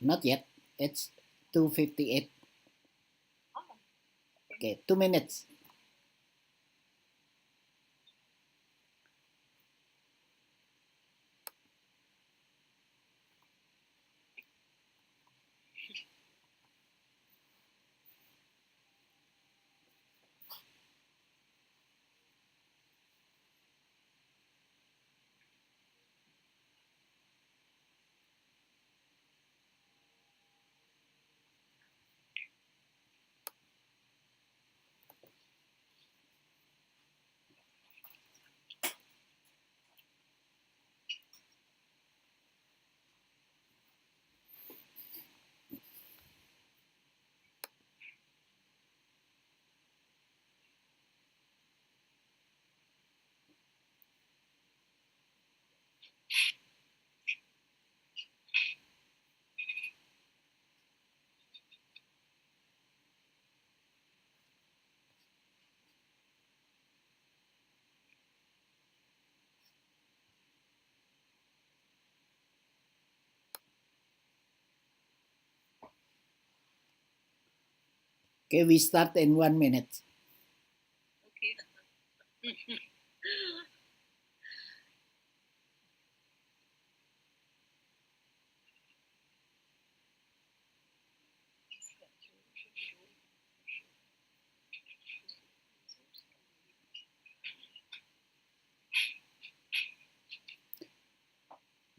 not yet. It's 2:58. Oh, Okay, 2 minutes. Okay, we start in 1 minute. okay.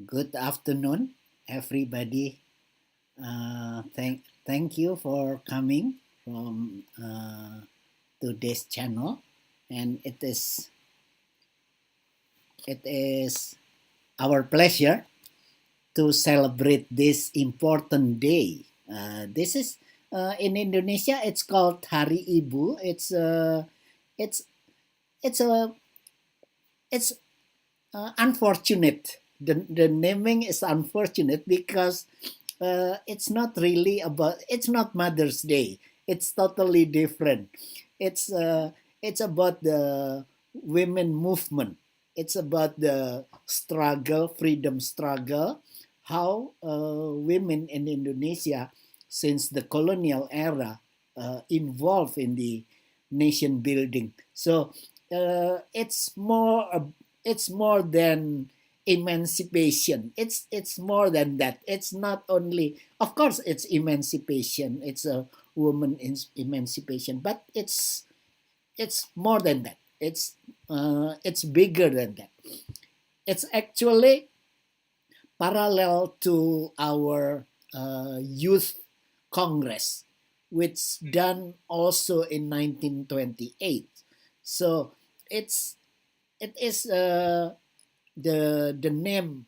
Good afternoon, everybody. Thank you for coming from to this channel, and it is our pleasure to celebrate this important day. This is in Indonesia. It's called Hari Ibu. It's it's a it's unfortunate. The naming is unfortunate because it's not really about. It's not Mother's Day. It's totally different. It's about the women movement. It's about the struggle, freedom struggle, how women in Indonesia since the colonial era involved in the nation building. So it's more than emancipation. It's more than that. It's not only, of course, it's emancipation. It's a woman emancipation, but it's more than that. It's bigger than that. It's actually parallel to our youth congress, which done also in 1928. So it's it is the name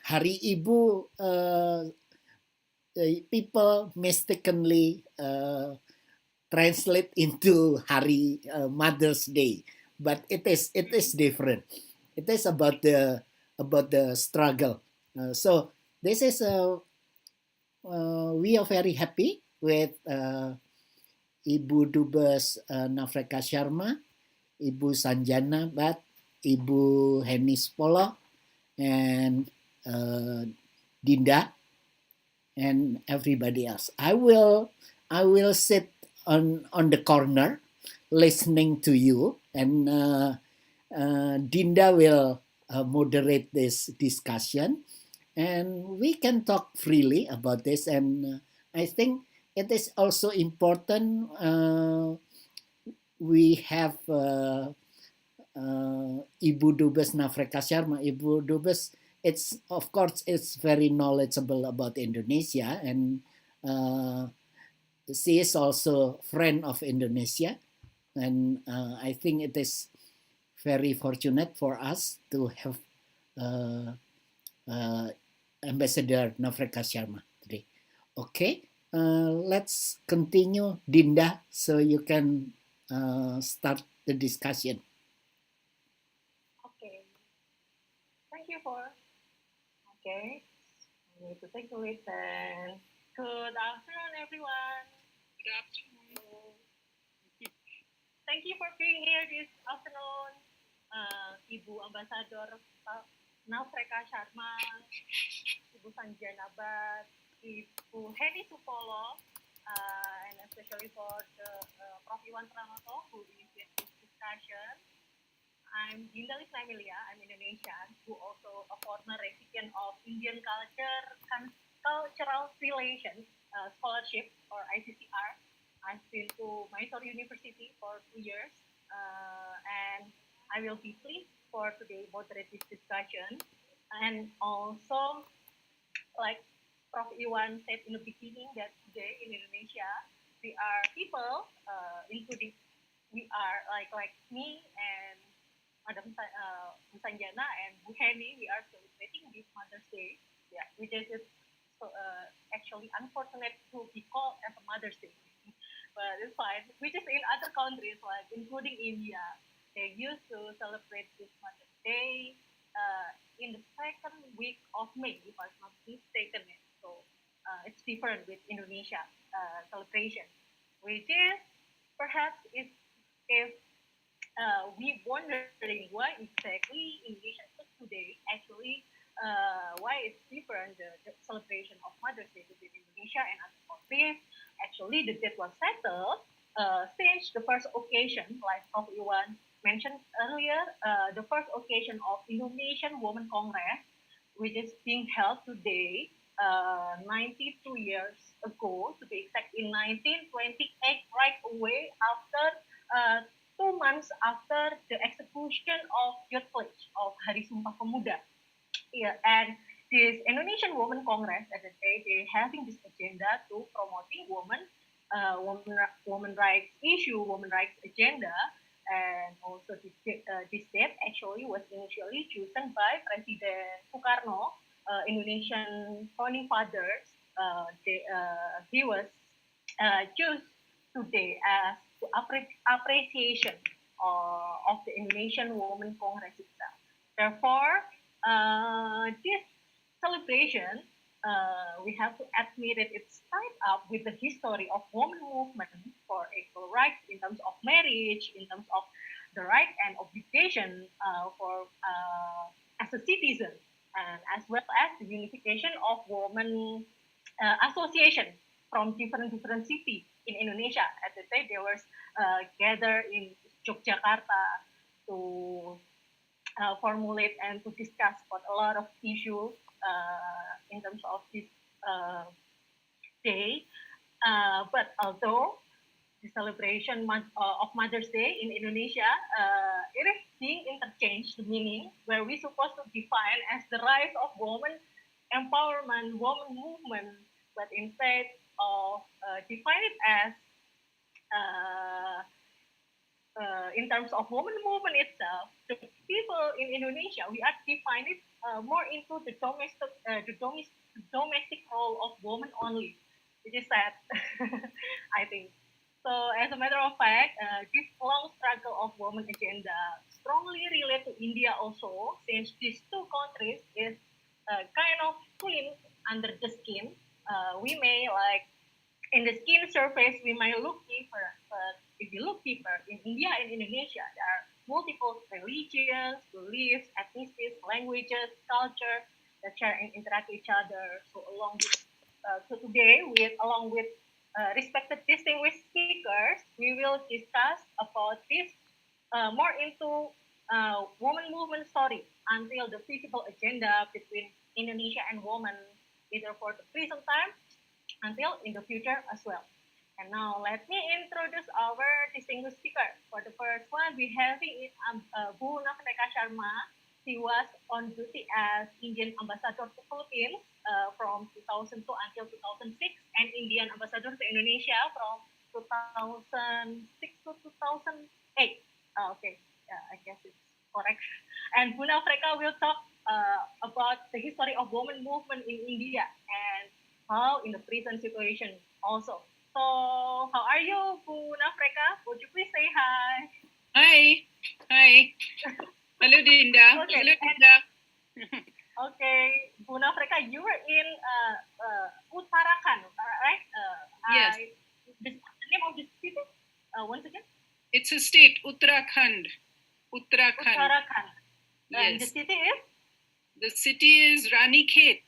Hari Ibu. People mistakenly translate into Hari Mother's Day, but it is different. It is about the struggle. So this is we are very happy with Ibu Dubes Nafreka Sharma, Ibu Sanjana Bat, Ibu Henis Polo, and Dinda, and everybody else. I will sit on the corner listening to you, and Dinda will moderate this discussion, and we can talk freely about this. And I think it is also important. We have Ibu Dubes Nafreka Sharma. Ibu Dubes, it's of course it's very knowledgeable about Indonesia, and she is also friend of Indonesia, and I think it is very fortunate for us to have uh, Ambassador Nafreka Sharma today. Okay, let's continue, Dinda, so you can start the discussion. Okay. Thank you for. Okay. I need to take a listen. Good afternoon, everyone. Good afternoon. Thank you for being here this afternoon, Ibu Ambassador Nafreka Sharma, Ibu Sanjana, but Ibu Heni Supolo, and especially for the Prof. Iwan Pranoto who initiated this discussion. I'm Dinda Lisnamilia, I'm Indonesian, who also a former recipient of Indian Cultural Relations Scholarship or ICCR. I've been to Mysore University for 2 years, and I will be pleased for today moderate this discussion. And also, like Prof. Iwan said in the beginning, that today in Indonesia, we are people, including we are like me and Madam Sanjana and Bu Heni, we are celebrating this Mother's Day, yeah, which is actually unfortunate to be called as a Mother's Day, but it's fine. Which is in other countries, like including India, they used to celebrate this Mother's Day in the second week of May, if I'm not mistaken. So it's different with Indonesia celebration, which is perhaps if we wondering why exactly Indonesia today actually why it's different the celebration of Mother's Day between Indonesia and other countries. Actually, the date was settled since the first occasion, like Prof. Iwan mentioned earlier, the first occasion of Indonesian Women Congress, which is being held today, 92 years ago, to be exact, in 1928, right away after 2 months after the execution of Youth Pledge of Hari Sumpah Pemuda. Yeah, and this Indonesian Women Congress, as I say, they're having this agenda to promoting women rights issue, women rights agenda, and also this date actually was initially chosen by President Soekarno, Indonesian founding fathers. He was choose today as the appreciation of the Indonesian Women Congress itself. Therefore, this celebration, we have to admit that it's tied up with the history of women movement for equal rights in terms of marriage, in terms of the right and obligation for as a citizen, and as well as the unification of women association from different cities in Indonesia. As I say, they were gathered in Yogyakarta to formulate and to discuss about a lot of issues in terms of this day. But although the celebration of Mother's Day in Indonesia, it is being interchanged the meaning, where we supposed to define as the rise of women empowerment, women movement, but instead of define it as uh, in terms of women movement itself, the people in Indonesia, we are defined it more into the domestic role of women only, which is sad, I think. So, as a matter of fact, this long struggle of women agenda strongly relate to India also, since these two countries is kind of twin under the skin. We may like in the skin surface, we might look deeper, but if you look deeper, in India and Indonesia, there are multiple religions, beliefs, ethnicities, languages, culture that share and interact with each other. So today, along with respected distinguished speakers, we will discuss about this more into woman movement story until the feasible agenda between Indonesia and women, either for the present time until in the future as well. And now let me introduce our distinguished speaker. For the first one, we have it Bu Nafreka Sharma. She was on duty as Indian ambassador to Philippines from 2002 until 2006, and Indian ambassador to Indonesia from 2006 to 2008. Okay, yeah, I guess it's correct. And Bu Nafreka will talk about the history of women movement in India and how in the present situation also. So, how are you, Bu Nafreka? Would you please say hi? Hi. Hi. Hello, Dinda. Okay. Hello, Dinda. Okay, Bu Nafreka, you were in Uttarakhand, right? Yes. The name of the city, once again? It's a state, Uttarakhand. Uttarakhand. Yes. And the city is? The city is Ranikhet.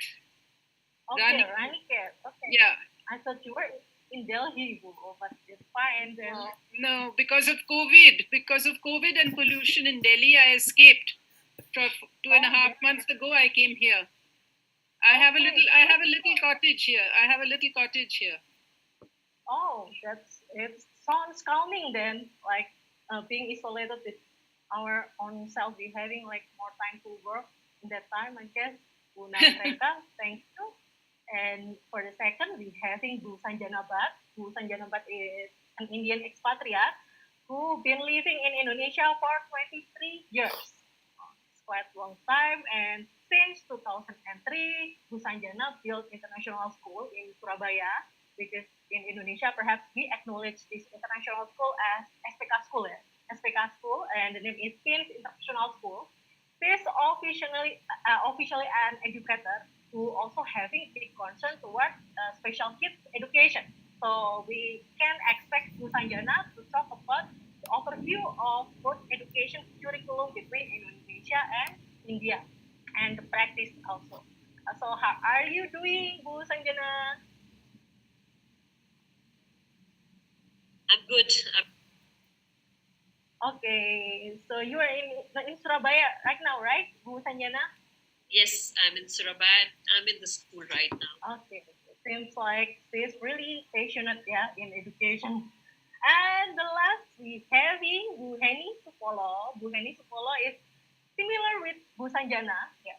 Okay, Ranikhet. Okay. Yeah. I thought you were in Delhi, but it's fine then. No, because of COVID. Because of COVID and pollution in Delhi, I escaped. For 2.5 months ago, I came here. I have a little cottage here. I have a little cottage here. Oh, it sounds calming then. Like being isolated with our own self, we having like more time to work in that time. I guess Bu Nasreka, thank you. And for the second, we having Bu Sanjanabat. Bu Sanjanabat is an Indian expatriate who been living in Indonesia for 23 years. It's quite a long time. And since 2003, Bu Sanjana built international school in Surabaya, because in Indonesia, perhaps we acknowledge this international school as SPK School. Ya? SPK School, and the name is Teens International School. She is officially an educator who also having big concern toward special kids education. So we can expect Bu Sanjana to talk about the overview of both education curriculum between Indonesia and India, and the practice also. So how are you doing, Bu Sanjana? I'm good. Okay, so you are in Surabaya right now, right, Bu Sanjana? Yes, I'm in Surabaya. I'm in the school right now. Okay, seems like she's really passionate, yeah, in education. And the last we having Bu Heni Supolo. Bu Heni Supolo is similar with Bu Sanjana. Yeah,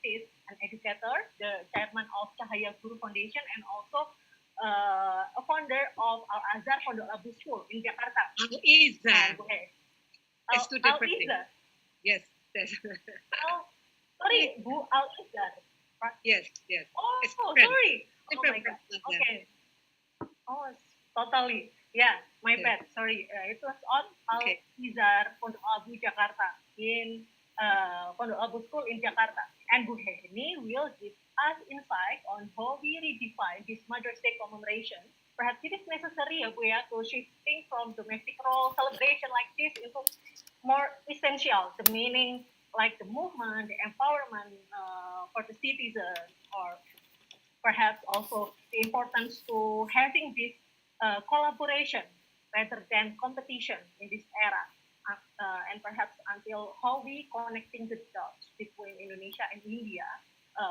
she's an educator, the chairman of Cahaya Guru Foundation, and also a founder of Al Azhar Pondok Labu School in Jakarta. Al Izar. Al Izar. Yes, yes. Sorry, Bu Al Izar. Yes, yes. Oh, Different. sorry. Oh Different my God. from Azhar. Okay. Oh, totally. Yeah, my bad. Sorry. It was on Al Okay. Izar Pondok Labu Jakarta in Pondok Labu School in Jakarta. And Bu Heni will give us insight on how we redefine this Mother's Day commemoration. Perhaps it is necessary, Bu, ya, to shifting from domestic role celebration like this into more essential, the meaning, like the movement, the empowerment for the citizen, or perhaps also the importance to having this collaboration rather than competition in this era. And perhaps until how we connecting the dots between Indonesia and India,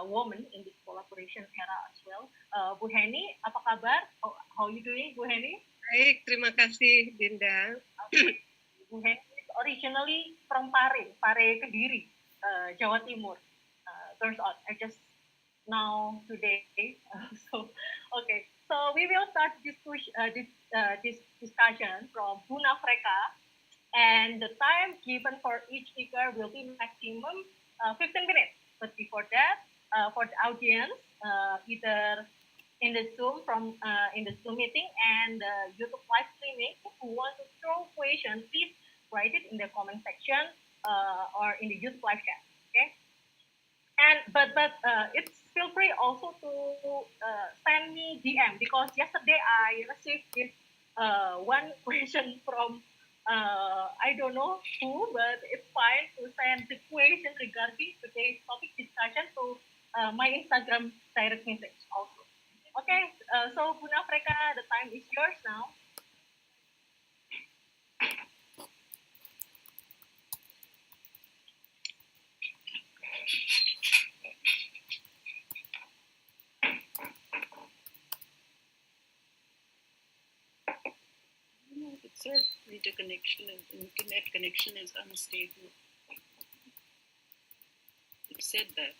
women in this collaboration era as well. Bu Heni, apa kabar? How you doing, Bu Heni? Baik, terima kasih Dinda. Okay. Bu Heni is originally from Pare Kediri, Jawa Timur. Turns out I just now today. So okay, so we will start this discussion from Buna Freka, and the time given for each speaker will be maximum 15 minutes. But before that, for the audience, either in the Zoom in the Zoom meeting and YouTube live streaming, who want to throw questions, please write it in the comment section or in the YouTube live chat. Okay. And but it's feel free also to send me DM, because yesterday I received this one question from I don't know who, but it's fine to send the question regarding today's topic discussion to my Instagram direct message also. Okay, so Buna Freka, the time is yours now. It said internet connection is unstable. It said that.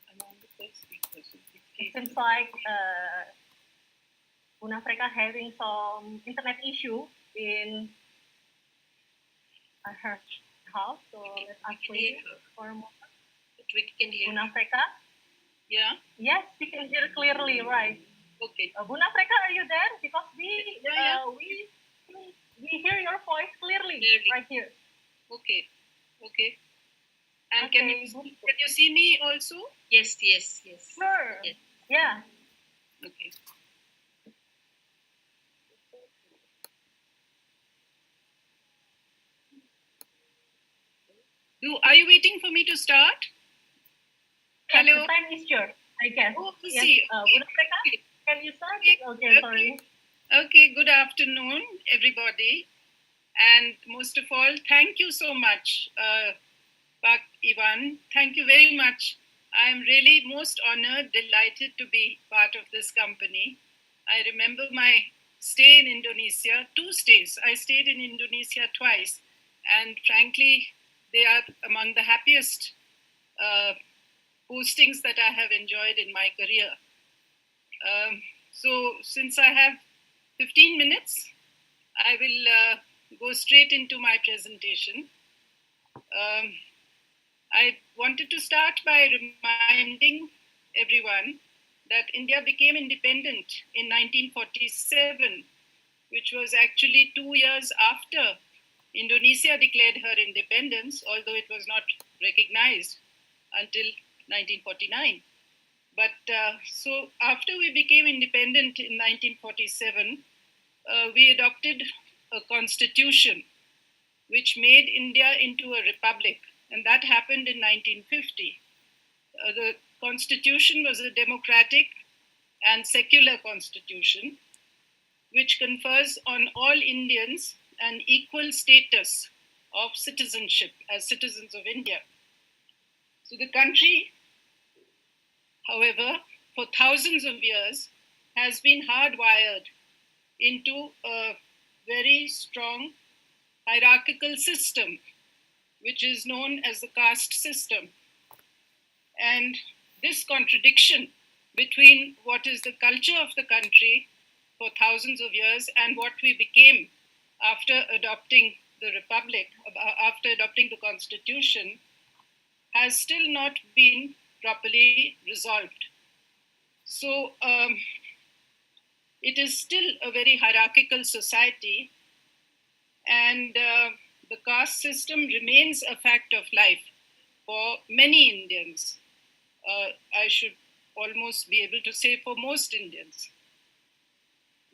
I'm on the first speaker, so It seems like Buna Freka having some internet issue in her house, so let's ask wait for a moment. But we can hear. Buna Freka? Yeah? Yes, we can hear clearly, right? Okay. Buna Freka, are you there? Because we hear your voice clearly right here. Okay. Okay. And Okay, can you see me also? Yes, yes, yes. Sure. Yes. Yeah. Okay. Are you waiting for me to start? Yes, Hello? the time is yours, I guess. Oh, Yes, see. Buddha, can you start? Okay, sorry. Okay, good afternoon, everybody. And most of all, thank you so much, Pak Ivan. Thank you very much. I'm really most honored, delighted to be part of this company. I remember my stay in Indonesia, 2 stays. I stayed in Indonesia twice, and frankly, they are among the happiest uh, postings that I have enjoyed in my career. So, since I have 15 minutes, I will go straight into my presentation. I wanted to start by reminding everyone that India became independent in 1947, which was actually 2 years after Indonesia declared her independence, although it was not recognized until 1949. But so after we became independent in 1947, we adopted a constitution which made India into a republic, and that happened in 1950. The constitution was a democratic and secular constitution which confers on all Indians an equal status of citizenship as citizens of India. So the country, however, for thousands of years has been hardwired into a very strong hierarchical system, which is known as the caste system. And this contradiction between what is the culture of the country for thousands of years and what we became after adopting the republic, after adopting the constitution, has still not been properly resolved. So it is still a very hierarchical society, and the caste system remains a fact of life for many Indians. I should almost be able to say for most Indians.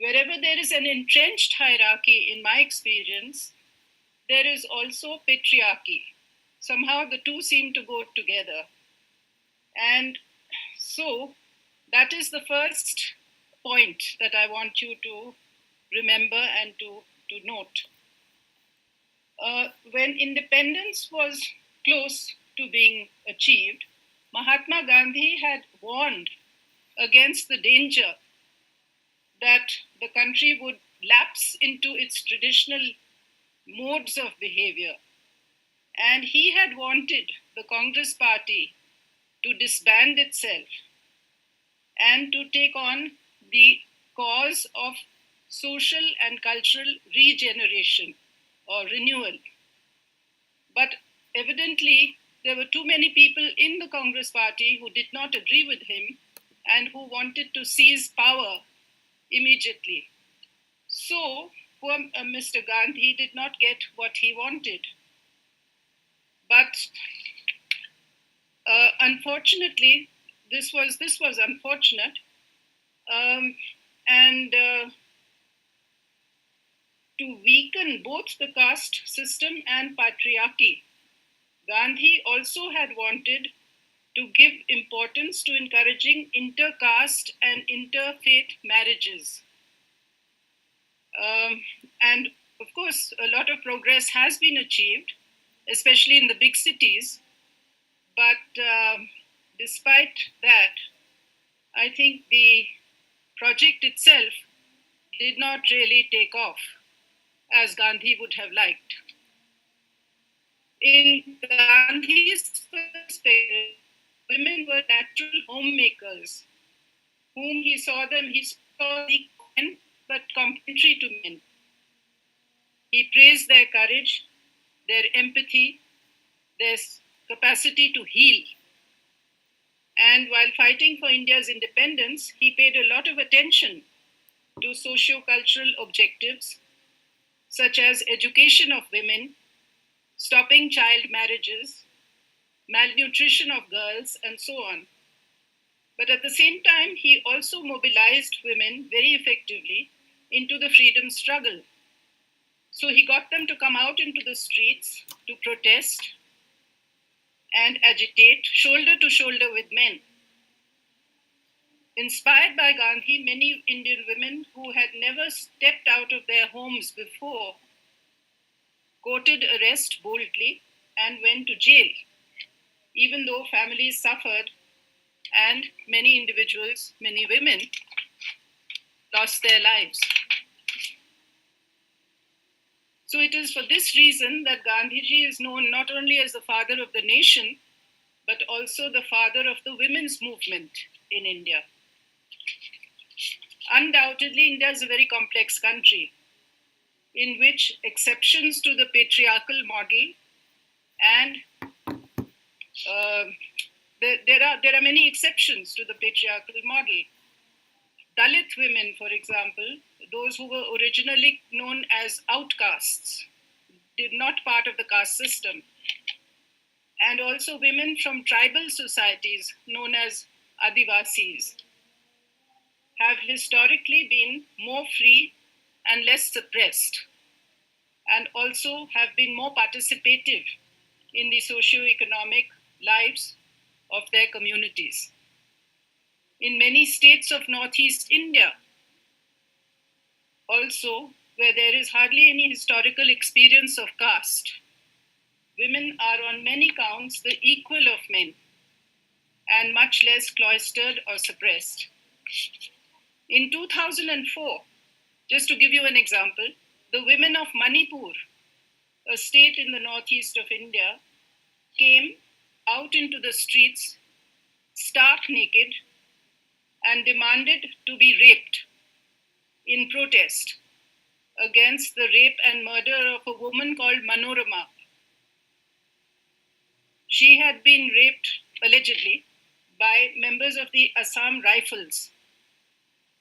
Wherever there is an entrenched hierarchy, in my experience, there is also patriarchy. Somehow the two seem to go together. And so that is the first point that I want you to remember and to note. When independence was close to being achieved, Mahatma Gandhi had warned against the danger that the country would lapse into its traditional modes of behavior. And he had wanted the Congress party to disband itself and to take on the cause of social and cultural regeneration or renewal. But evidently, there were too many people in the Congress party who did not agree with him and who wanted to seize power immediately. So, poor Mr. Gandhi did not get what he wanted. But unfortunately, this was unfortunate, and to weaken both the caste system and patriarchy, Gandhi also had wanted to give importance to encouraging intercaste and interfaith marriages. Um, and of course, a lot of progress has been achieved, especially in the big cities. But despite that, I think the project itself did not really take off as Gandhi would have liked. In Gandhi's perspective, women were natural homemakers, whom he saw men, but complementary to men. He praised their courage, their empathy, their capacity to heal. And while fighting for India's independence, he paid a lot of attention to socio-cultural objectives such as education of women, stopping child marriages, malnutrition of girls, and so on. But at the same time, he also mobilized women very effectively into the freedom struggle. So he got them to come out into the streets to protest, and agitate shoulder to shoulder with men. Inspired by Gandhi, many Indian women who had never stepped out of their homes before courted arrest boldly and went to jail, even though families suffered and many individuals, many women, lost their lives. So it is for this reason that Gandhiji is known not only as the father of the nation, but also the father of the women's movement in India. Undoubtedly, India is a very complex country in which exceptions to the patriarchal model and there are many exceptions to the patriarchal model. Dalit women, for example, those who were originally known as outcasts, did not part of the caste system. And also women from tribal societies known as Adivasis have historically been more free and less suppressed, and also have been more participative in the socio-economic lives of their communities. In many states of Northeast India, also, where there is hardly any historical experience of caste, women are on many counts the equal of men and much less cloistered or suppressed. In 2004, just to give you an example, the women of Manipur, a state in the northeast of India, came out into the streets stark naked and demanded to be raped in protest against the rape and murder of a woman called Manorama. She had been raped, allegedly, by members of the Assam Rifles.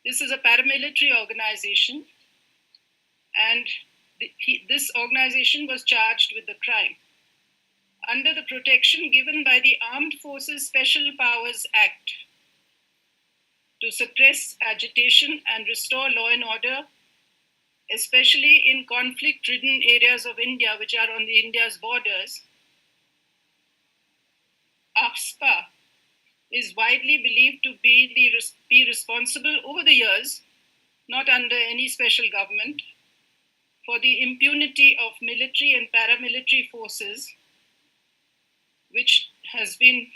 This is a paramilitary organization, and this organization was charged with the crime. Under the protection given by the Armed Forces Special Powers Act to suppress agitation and restore law and order, especially in conflict-ridden areas of India, which are on the India's borders, AFSPA is widely believed to be responsible over the years, not under any special government, for the impunity of military and paramilitary forces, which has been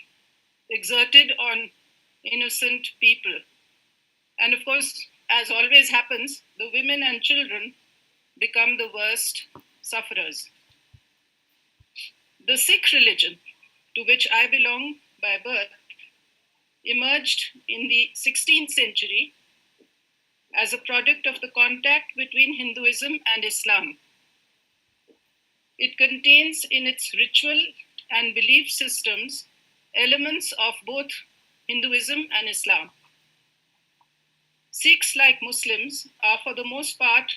exerted on innocent people. And of course, as always happens, the women and children become the worst sufferers. The Sikh religion, to which I belong by birth, emerged in the 16th century as a product of the contact between Hinduism and Islam. It contains in its ritual and belief systems elements of both Hinduism and Islam. Sikhs, like Muslims, are for the most part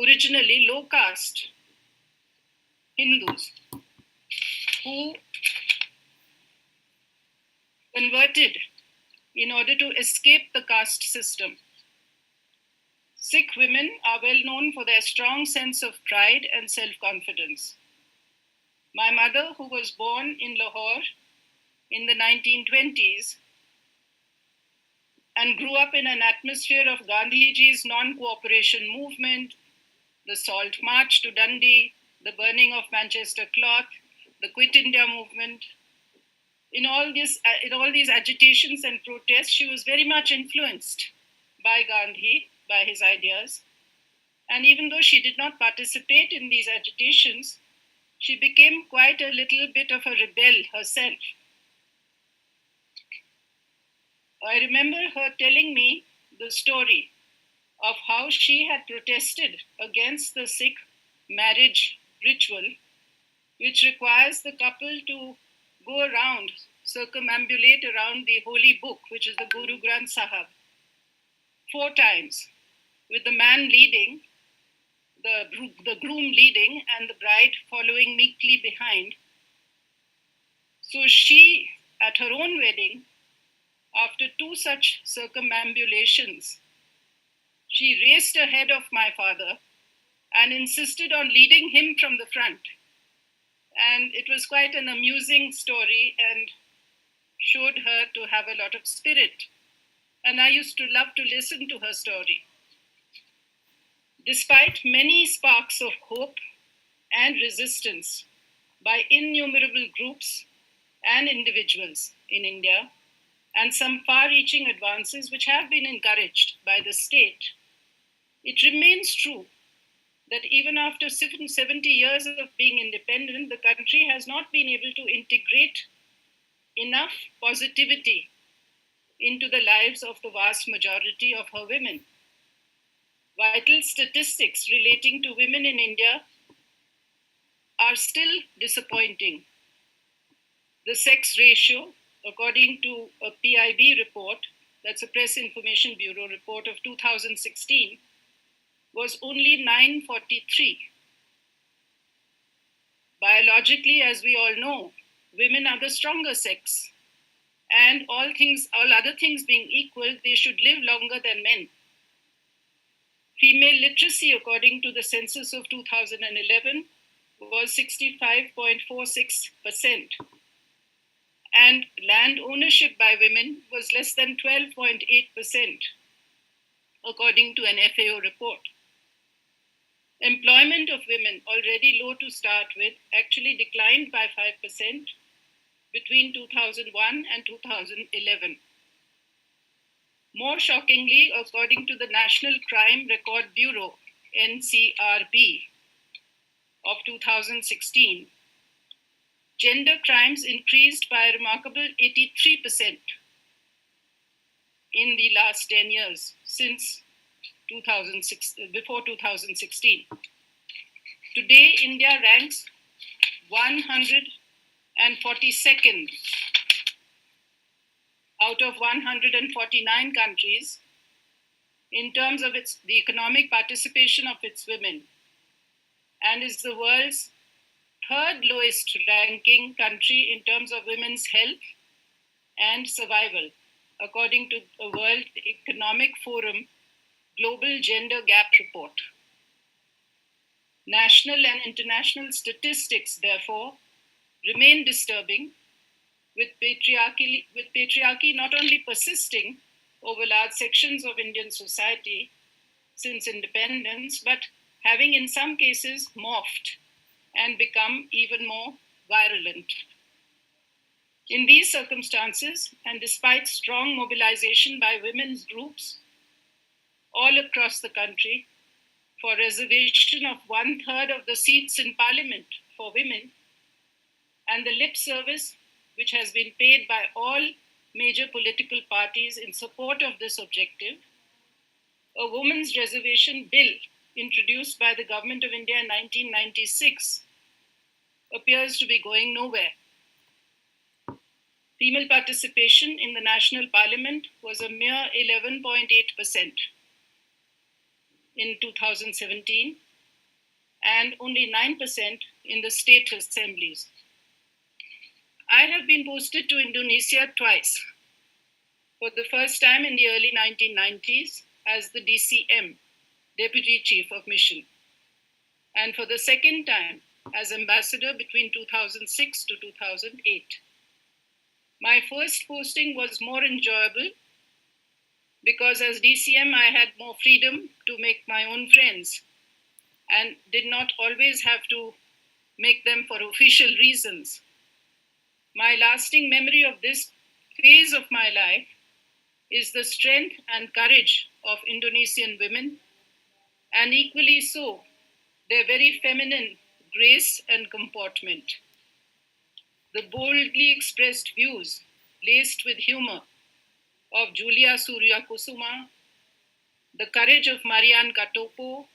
originally low caste Hindus who converted in order to escape the caste system. Sikh women are well known for their strong sense of pride and self-confidence. My mother, who was born in Lahore in the 1920s and grew up in an atmosphere of Gandhiji's non-cooperation movement, the Salt March to Dundee, the burning of Manchester cloth, the Quit India movement. In all these agitations and protests, she was very much influenced by Gandhi, by his ideas. And even though she did not participate in these agitations, she became quite a little bit of a rebel herself. I remember her telling me the story of how she had protested against the Sikh marriage ritual, which requires the couple to go around, circumambulate around the holy book, which is the Guru Granth Sahib, 4 times, with the man leading, the groom leading, and the bride following meekly behind. So she, at her own wedding, after 2 such circumambulations, she raced ahead of my father and insisted on leading him from the front And it was quite an amusing story and showed her to have a lot of spirit. And I used to love to listen to her story. Despite many sparks of hope and resistance by innumerable groups and individuals in India, and some far reaching advances which have been encouraged by the state, it remains true that even after 70 years of being independent, the country has not been able to integrate enough positivity into the lives of the vast majority of her women. Vital statistics relating to women in India are still disappointing. The sex ratio, according to a PIB report, that's a Press Information Bureau report of 2016, was only 943. Biologically, as we all know, women are the stronger sex. And all other things being equal, they should live longer than men. Female literacy, according to the census of 2011, was 65.46%. And land ownership by women was less than 12.8%, according to an FAO report. Employment of women, already low to start with, actually declined by 5% between 2001 and 2011. More shockingly, according to the National Crime Record Bureau, NCRB, of 2016, gender crimes increased by a remarkable 83% in the last 10 years, since before 2016. Today, India ranks 142nd out of 149 countries in terms of the economic participation of its women, and is the world's third lowest ranking country in terms of women's health and survival, according to the World Economic Forum Global Gender Gap Report. National and international statistics, therefore, remain disturbing, with patriarchy not only persisting over large sections of Indian society since independence, but having in some cases morphed and become even more virulent. In these circumstances, and despite strong mobilization by women's groups all across the country for reservation of 1/3 of the seats in parliament for women, and the lip service which has been paid by all major political parties in support of this objective, a women's reservation bill introduced by the Government of India in 1996 appears to be going nowhere. Female participation in the national parliament was a mere 11.8% in 2017 and only 9% in the state assemblies. I have been posted to Indonesia twice. For the first time in the early 1990s as the DCM, Deputy Chief of Mission, and for the second time as ambassador between 2006 to 2008. My first posting was more enjoyable because as DCM I had more freedom to make my own friends and did not always have to make them for official reasons. My lasting memory of this phase of my life is the strength and courage of Indonesian women, and equally so, their very feminine grace and comportment. The boldly expressed views, laced with humor, of Julia Suryakusuma, the courage of Marian Katopo,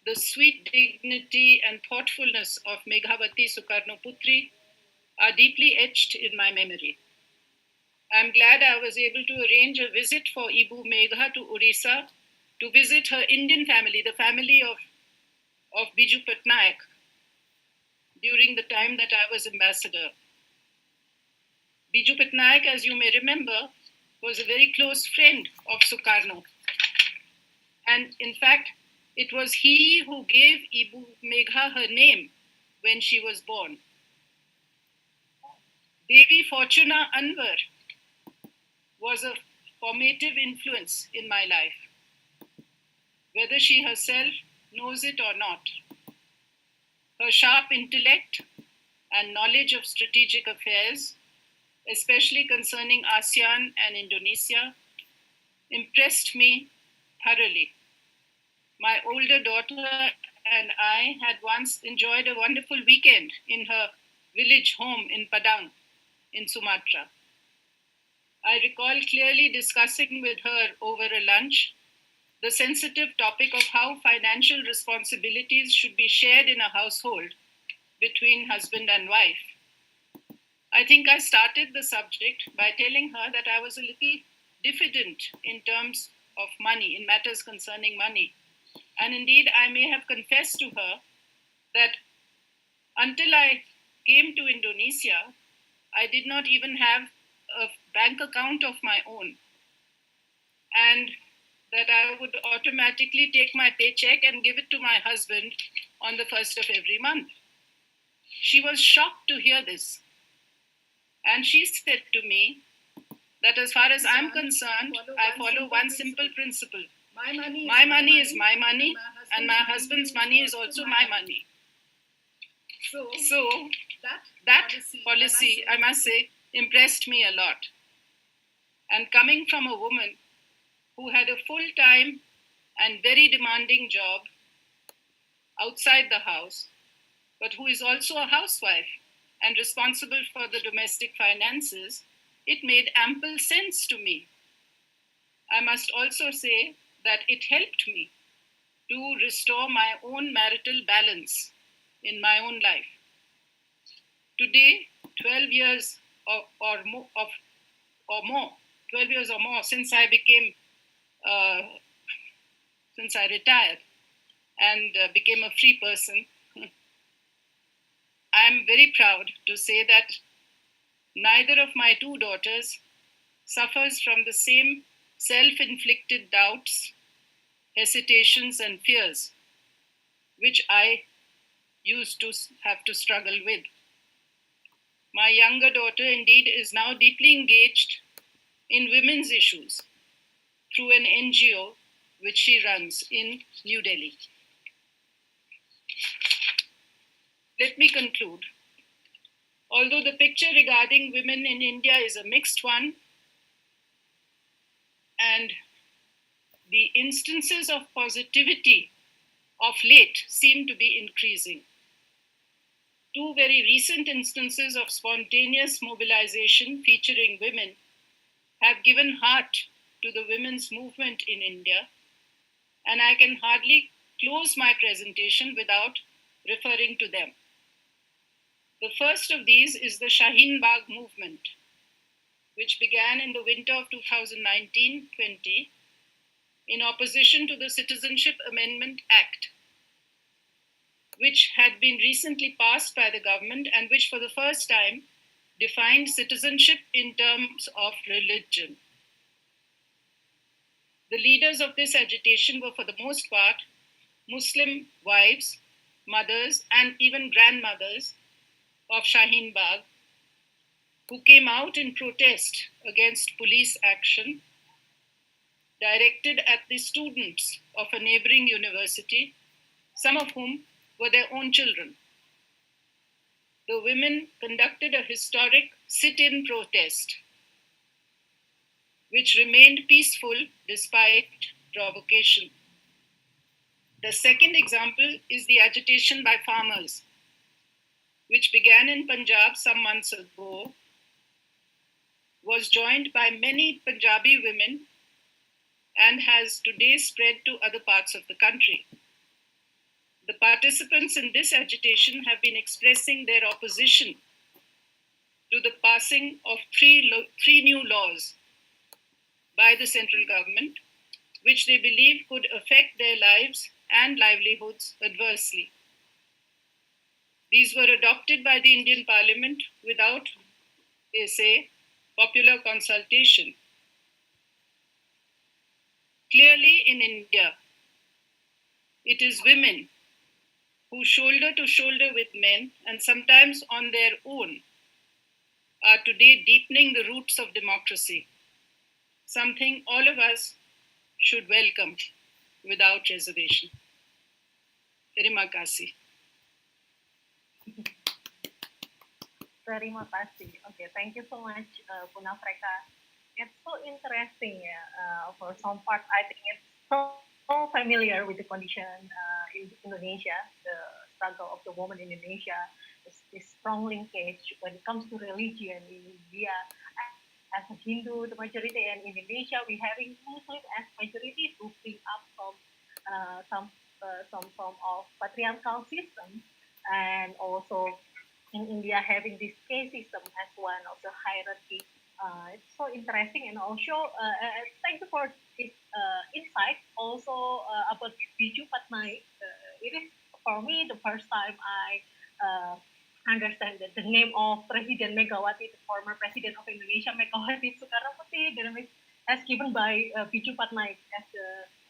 the sweet dignity and thoughtfulness of Meghavati Sukarnoputri are deeply etched in my memory. I'm glad I was able to arrange a visit for Ibu Megha to Orissa to visit her Indian family, the family of Biju Patnaik, during the time that I was ambassador. Biju Patnaik, as you may remember, was a very close friend of Sukarno. And in fact, it was he who gave Ibu Megha her name when she was born. Devi Fortuna Anwar was a formative influence in my life, whether she herself knows it or not. Her sharp intellect and knowledge of strategic affairs, especially concerning ASEAN and Indonesia, impressed me thoroughly. My older daughter and I had once enjoyed a wonderful weekend in her village home in Padang, in Sumatra. I recall clearly discussing with her over a lunch the sensitive topic of how financial responsibilities should be shared in a household between husband and wife. I think I started the subject by telling her that I was a little diffident in terms of money, in matters concerning money. And indeed, I may have confessed to her that until I came to Indonesia, I did not even have a bank account of my own. And that I would automatically take my paycheck and give it to my husband on the first of every month. She was shocked to hear this. And she said to me that as far as I'm concerned, I follow one simple principle. My money is my money, and my husband's money is also my money. So that policy, I must say, impressed me a lot. And coming from a woman who had a full-time and very demanding job outside the house, but who is also a housewife and responsible for the domestic finances, it made ample sense to me. I must also say that it helped me to restore my own marital balance in my own life. Today, 12 years or more, 12 years or more since I became, since I retired and became a free person, I'm very proud to say that neither of my two daughters suffers from the same self-inflicted doubts, hesitations, and fears which I used to have to struggle with. My younger daughter, indeed, is now deeply engaged in women's issues through an NGO which she runs in New Delhi. Let me conclude. Although the picture regarding women in India is a mixed one, and the instances of positivity of late seem to be increasing. Two very recent instances of spontaneous mobilization featuring women have given heart to the women's movement in India, and I can hardly close my presentation without referring to them. The first of these is the Shaheen Bagh movement, which began in the winter of 2019-20 in opposition to the Citizenship Amendment Act, which had been recently passed by the government and which for the first time defined citizenship in terms of religion. The leaders of this agitation were for the most part Muslim wives, mothers, and even grandmothers of Shaheen Bagh, who came out in protest against police action directed at the students of a neighboring university, some of whom were their own children. The women conducted a historic sit-in protest, which remained peaceful despite provocation. The second example is the agitation by farmers, which began in Punjab some months ago, was joined by many Punjabi women, and has today spread to other parts of the country. The participants in this agitation have been expressing their opposition to the passing of three new laws by the central government, which they believe could affect their lives and livelihoods adversely. These were adopted by the Indian Parliament without, they say, popular consultation. Clearly, in India, it is women who, shoulder to shoulder with men, and sometimes on their own, are today deepening the roots of democracy, something all of us should welcome without reservation. Terima kasih. Terima kasih. Okay, thank you so much, Punafreka. It's so interesting, yeah. For some part, I think it's so familiar with the condition in Indonesia, the struggle of the woman in Indonesia, this strong linkage when it comes to religion in India. As a Hindu, the majority, and in Indonesia, we having Muslim as majority to bring up some form of patriarchal system, and also in India having this caste system as one of the hierarchy. It's so interesting, and also thank you for this insight. Also about Biju Patnaik, it is for me the first time I understand that the name of President Megawati, the former President of Indonesia, Megawati Soekarno Putri, the name is as given by Biju Patnaik as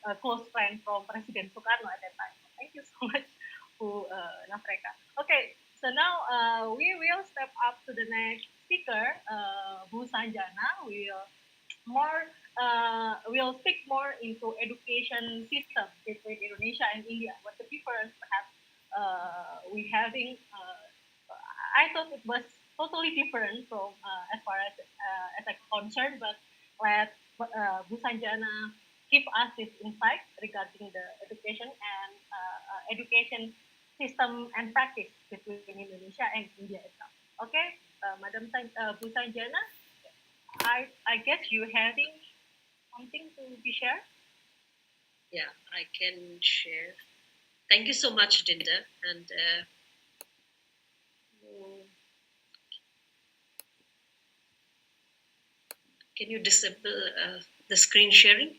a close friend from President Soekarno at that time. Thank you so much, Bu Nafreka. Okay, so now we will step up to the next speaker, Bu Sanjana. We'll speak more into education system between Indonesia and India. What the difference perhaps we having? I thought it was totally different from as far as a concern, but let Bu Sanjana give us this insight regarding the education and education system and practice between Indonesia and India itself. Okay, Madam Bu Sanjana, I guess you having something to be shared. Yeah, I can share. Thank you so much, Dinda. And can you disable the screen sharing?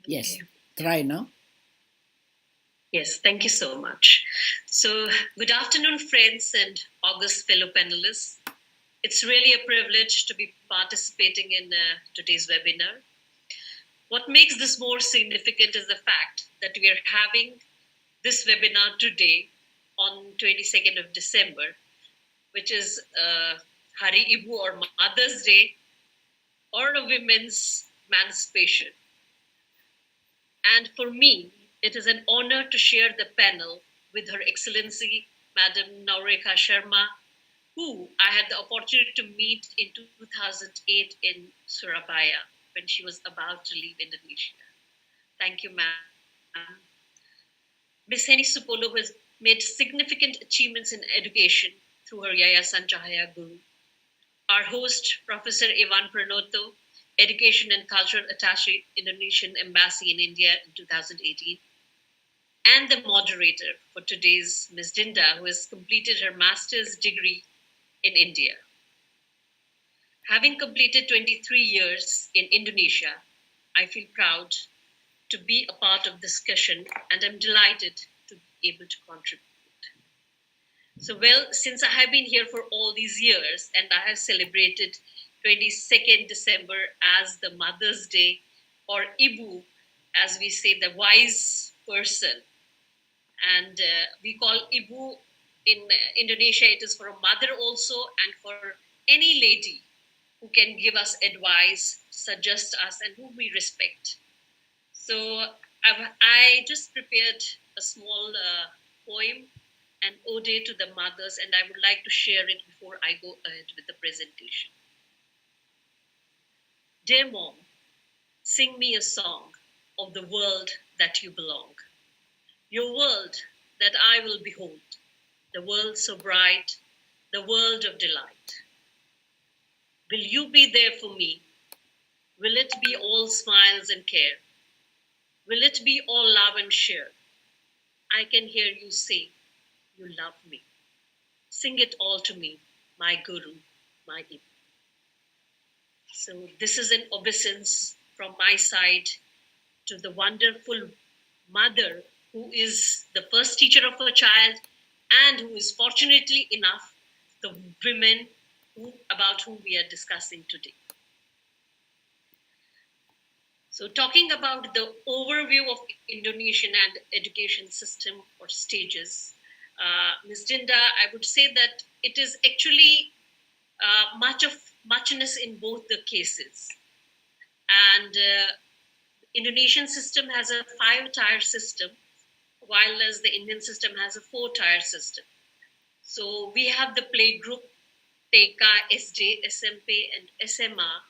Yes, try now. Yes, thank you so much. So, good afternoon, friends and august fellow panelists. It's really a privilege to be participating in today's webinar. What makes this more significant is the fact that we are having this webinar today on 22nd of December, which is Hari Ibu or Mother's Day or a women's emancipation. And for me, it is an honor to share the panel with Her Excellency, Madam Naureka Sharma, who I had the opportunity to meet in 2008 in Surabaya when she was about to leave Indonesia. Thank you, ma'am. Ms. Heni Supolo has made significant achievements in education through her Yayasan Cahaya Guru. Our host, Professor Ivan Pranoto, Education and Cultural Attaché, Indonesian Embassy in India in 2018, and the moderator for today's Ms. Dinda, who has completed her master's degree in India. Having completed 23 years in Indonesia, I feel proud to be a part of this discussion, and I'm delighted to be able to contribute. So, well, since I have been here for all these years and I have celebrated 22nd December as the Mother's Day, or Ibu, as we say, the wise person. And we call Ibu in Indonesia, it is for a mother also, and for any lady who can give us advice, suggest us, and whom we respect. So I just prepared a small poem, an ode to the mothers, and I would like to share it before I go ahead with the presentation. Dear Mom, sing me a song of the world that you belong. Your world that I will behold, the world so bright, the world of delight. Will you be there for me? Will it be all smiles and care? Will it be all love and share? I can hear you say, you love me. Sing it all to me, my Guru, my Ibu. So this is an obeisance from my side to the wonderful mother who is the first teacher of her child and who is fortunately enough the women about whom we are discussing today. So talking about the overview of Indonesian and education system or stages, Ms. Dinda, I would say that it is actually muchness in both the cases. And Indonesian system has a 5-tier system, while as the Indian system has a 4-tier system. So we have the playgroup, TK, SD, SMP, and SMA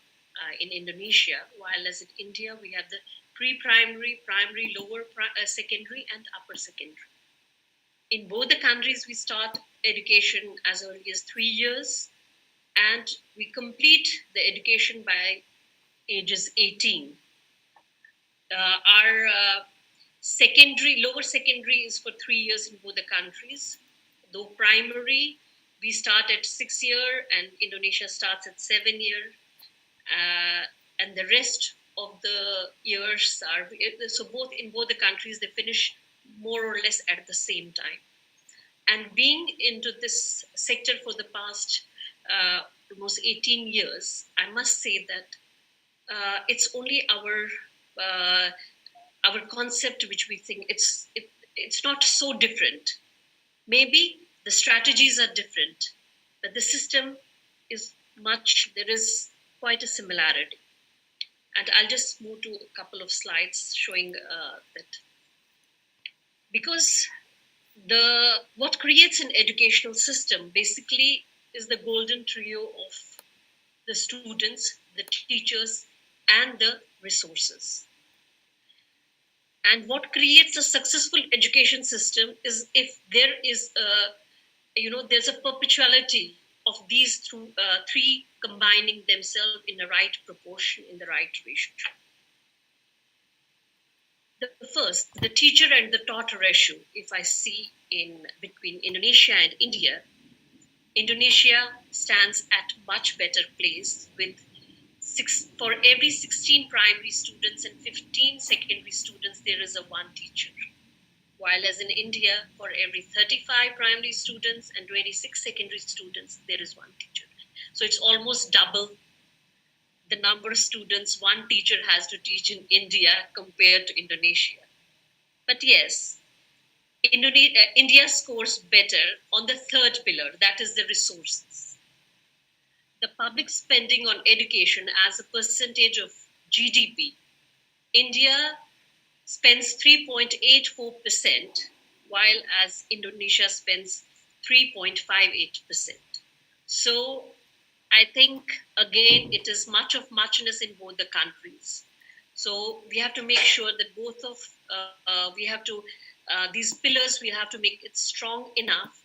in Indonesia, while as in India we have the pre-primary, primary, lower secondary, and upper secondary. In both the countries, we start education as early as 3 years, and we complete the education by ages 18. Our lower secondary is for 3 years in both the countries. Though primary, we start at 6 year and Indonesia starts at 7 year. And the rest of the years are, so in both the countries, they finish more or less at the same time. And being into this sector for the past almost 18 years, I must say that it's only our concept which we think it's not so different. Maybe the strategies are different, but the system is there is quite a similarity. And I'll just move to a couple of slides showing that. Because what creates an educational system basically is the golden trio of the students, the teachers, and the resources. And what creates a successful education system is if there is there's a perpetuality of these three combining themselves in the right proportion, in the right ratio. The first, the teacher and the taught ratio, if I see in between Indonesia and India, Indonesia stands at much better place with for every 16 primary students and 15 secondary students, there is a one teacher. While as in India, for every 35 primary students and 26 secondary students, there is one teacher. So it's almost double the number of students one teacher has to teach in India compared to Indonesia. But yes, India scores better on the third pillar, that is the resources. The public spending on education as a percentage of GDP, India spends 3.84%, while as Indonesia spends 3.58%. So I think, again, it is much of muchness in both the countries. So we have to make sure that these pillars, we have to make it strong enough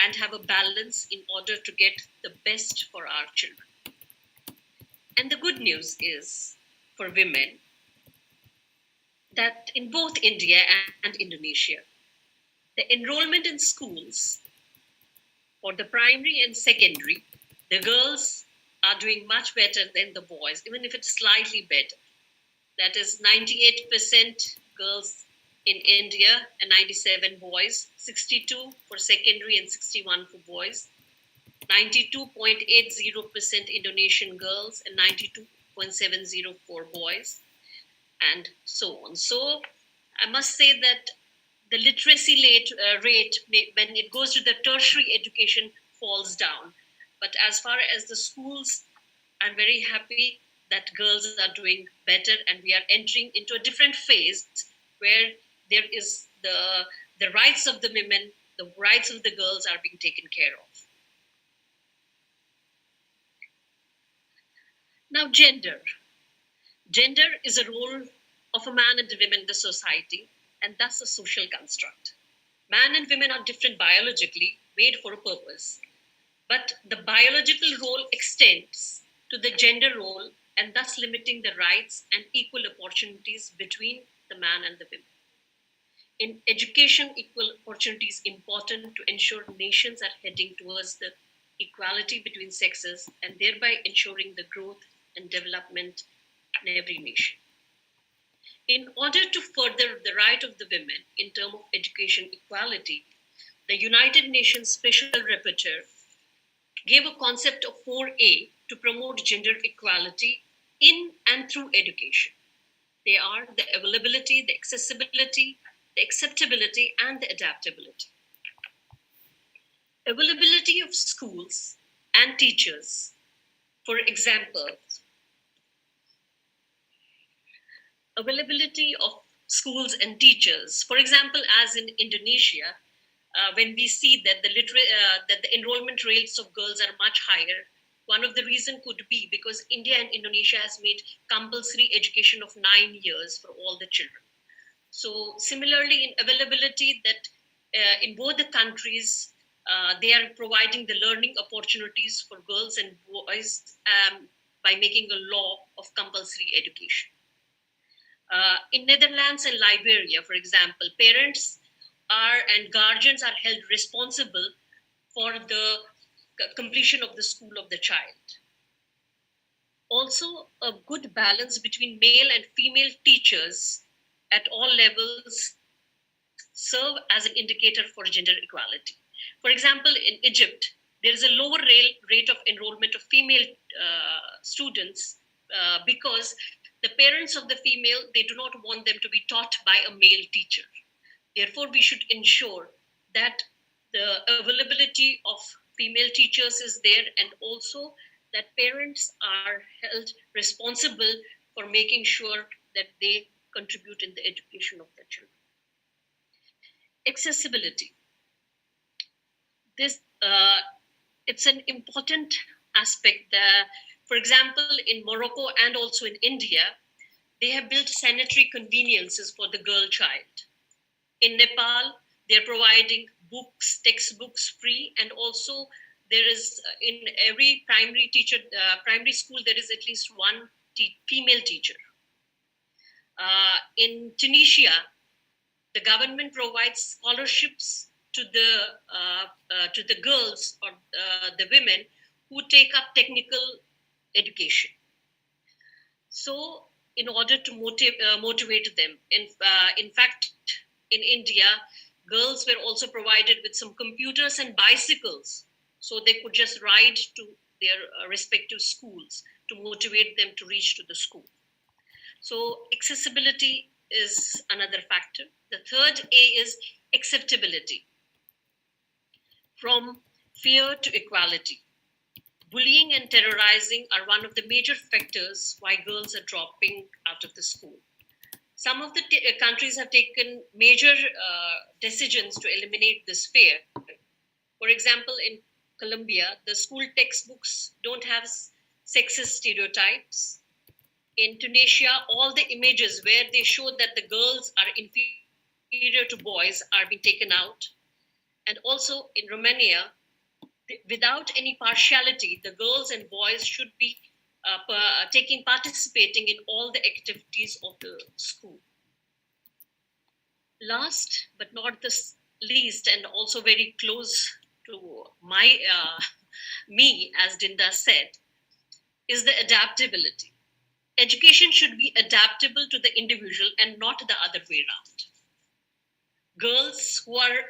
and have a balance in order to get the best for our children. And the good news is for women that in both India and Indonesia, the enrollment in schools for the primary and secondary, the girls are doing much better than the boys, even if it's slightly better. That is 98% girls in India and 97 boys, 62 for secondary and 61 for boys, 92.80% Indonesian girls and 92.70 for boys, and so on. So I must say that the literacy rate, when it goes to the tertiary education, falls down. But as far as the schools, I'm very happy that girls are doing better, and we are entering into a different phase where there is the rights of the women, the rights of the girls are being taken care of. Now, gender. Gender is a role of a man and a woman in the society, and thus a social construct. Man and women are different biologically, made for a purpose. But the biological role extends to the gender role, and thus limiting the rights and equal opportunities between the man and the women. In education, equal opportunity is important to ensure nations are heading towards the equality between sexes, and thereby ensuring the growth and development in every nation. In order to further the right of the women in terms of education equality, the United Nations Special Rapporteur gave a concept of 4A to promote gender equality in and through education. They are the availability, the accessibility, the acceptability, and the adaptability. Availability of schools and teachers. For example, availability of schools and teachers. For example, as in Indonesia, when we see that that the enrollment rates of girls are much higher, one of the reason could be because India and Indonesia has made compulsory education of 9 years for all the children. So similarly, in availability, that in both the countries, they are providing the learning opportunities for girls and boys by making a law of compulsory education. In Netherlands and Liberia, for example, parents and guardians are held responsible for the completion of the school of the child. Also, a good balance between male and female teachers at all levels serve as an indicator for gender equality. For example, in Egypt, there is a lower rate of enrollment of female students because the parents of the female, they do not want them to be taught by a male teacher. Therefore, we should ensure that the availability of female teachers is there, and also that parents are held responsible for making sure that they contribute in the education of their children. Accessibility. This it's an important aspect. For example, in Morocco and also in India, they have built sanitary conveniences for the girl child. In Nepal, they're providing books, textbooks free, and also there is in every primary school there is at least one female teacher. In Tunisia, the government provides scholarships to the girls or the women who take up technical education. So, in order to motivate them, in fact, in India, girls were also provided with some computers and bicycles, so they could just ride to their respective schools to motivate them to reach to the school. So accessibility is another factor. The third A is acceptability. From fear to equality. Bullying and terrorizing are one of the major factors why girls are dropping out of the school. Some of the countries have taken major decisions to eliminate this fear. For example, in Colombia, the school textbooks don't have sexist stereotypes. In Tunisia, all the images where they show that the girls are inferior to boys are being taken out. And also in Romania, without any partiality, the girls and boys should be participating in all the activities of the school. Last but not the least, and also very close to me, as Dinda said, is the adaptability. Education should be adaptable to the individual and not the other way around. Girls who are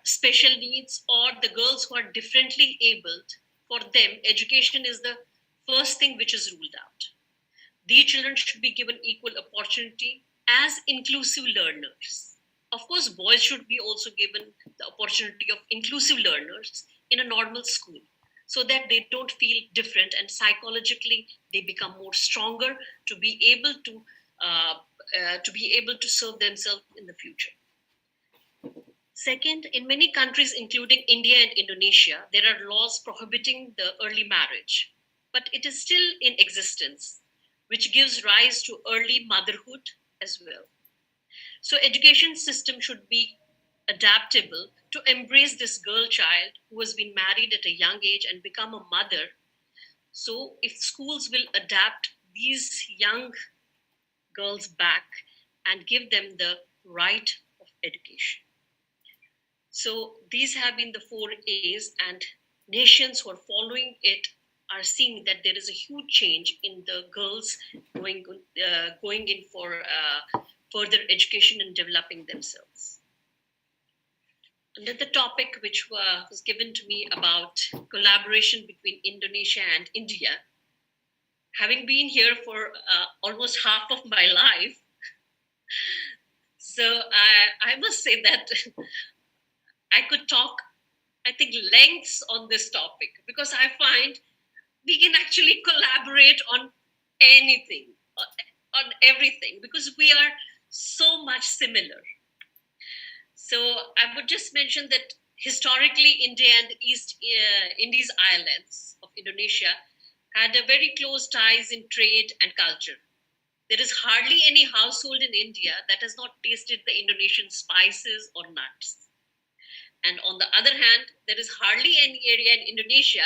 special needs, or the girls who are differently abled, for them, education is the first thing which is ruled out. These children should be given equal opportunity as inclusive learners. Of course, boys should be also given the opportunity of inclusive learners in a normal school, so that they don't feel different and psychologically they become more stronger to be able to serve themselves in the future. Second, in many countries, including India and Indonesia, there are laws prohibiting the early marriage, but it is still in existence, which gives rise to early motherhood as well. So education system should be adaptable to embrace this girl child who has been married at a young age and become a mother. So if schools will adapt these young girls back and give them the right of education. So these have been the 4 A's, and nations who are following it are seeing that there is a huge change in the girls going in for further education and developing themselves. Another topic which was given to me about collaboration between Indonesia and India, having been here for almost half of my life, so I must say that I could talk I think, lengths on this topic, because I find we can actually collaborate on anything, on everything, because we are so much similar. So I would just mention that historically, India and East Indies islands of Indonesia had a very close ties in trade and culture. There is hardly any household in India that has not tasted the Indonesian spices or nuts. And on the other hand, there is hardly any area in Indonesia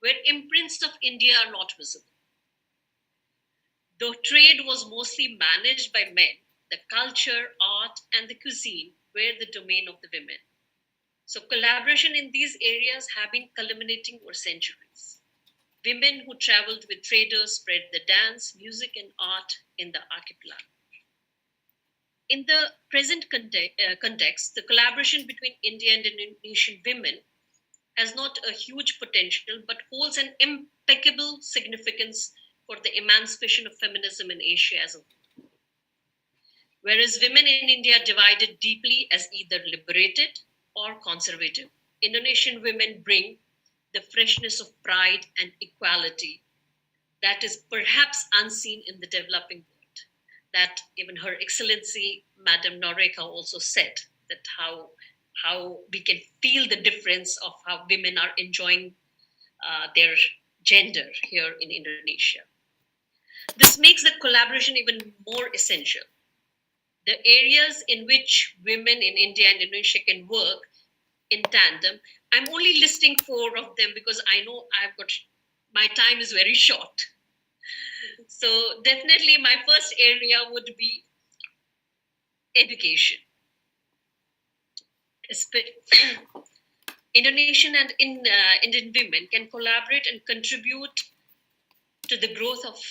where imprints of India are not visible. Though trade was mostly managed by men, the culture, art, and the cuisine were the domain of the women. So collaboration in these areas have been culminating over centuries. Women who traveled with traders spread the dance, music, and art in the archipelago. In the present context, the collaboration between Indian and Indonesian women has not a huge potential but holds an impeccable significance for the emancipation of feminism in Asia as a whole. Whereas women in India are divided deeply as either liberated or conservative, Indonesian women bring the freshness of pride and equality that is perhaps unseen in the developing world. That even Her Excellency, Madam Noreka, also said that how we can feel the difference of how women are enjoying their gender here in Indonesia. This makes the collaboration even more essential. The areas in which women in India and Indonesia can work in tandem, I'm only listing 4 of them because I know my time is very short. So definitely my first area would be education. Indonesian and Indian women can collaborate and contribute to the growth of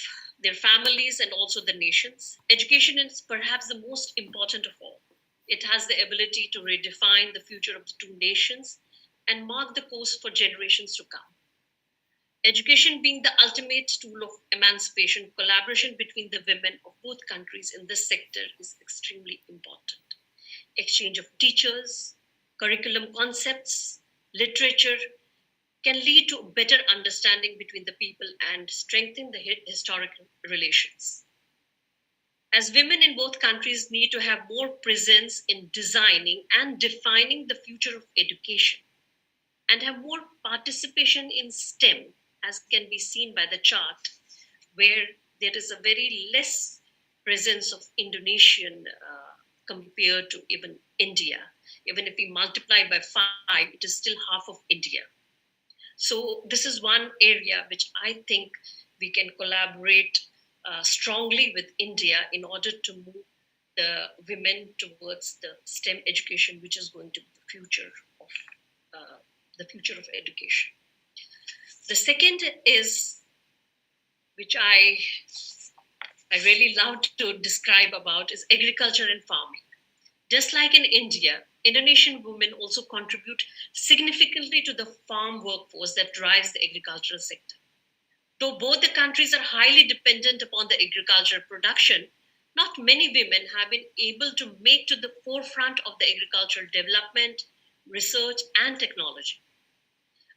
their families and also the nations. Education is perhaps the most important of all. It has the ability to redefine the future of the 2 nations and mark the course for generations to come. Education being the ultimate tool of emancipation, collaboration between the women of both countries in this sector is extremely important. Exchange of teachers, curriculum concepts, literature can lead to better understanding between the people and strengthen the historical relations. As women in both countries need to have more presence in designing and defining the future of education and have more participation in STEM, as can be seen by the chart, where there is a very less presence of Indonesian compared to even India. Even if we multiply by 5, it is still half of India. So this is one area which I think we can collaborate strongly with India in order to move the women towards the STEM education, which is going to be the future of education. The second is, which I really love to describe about, is agriculture and farming. Just like in India, Indonesian women also contribute significantly to the farm workforce that drives the agricultural sector. Though both the countries are highly dependent upon the agricultural production, not many women have been able to make to the forefront of the agricultural development, research, and technology.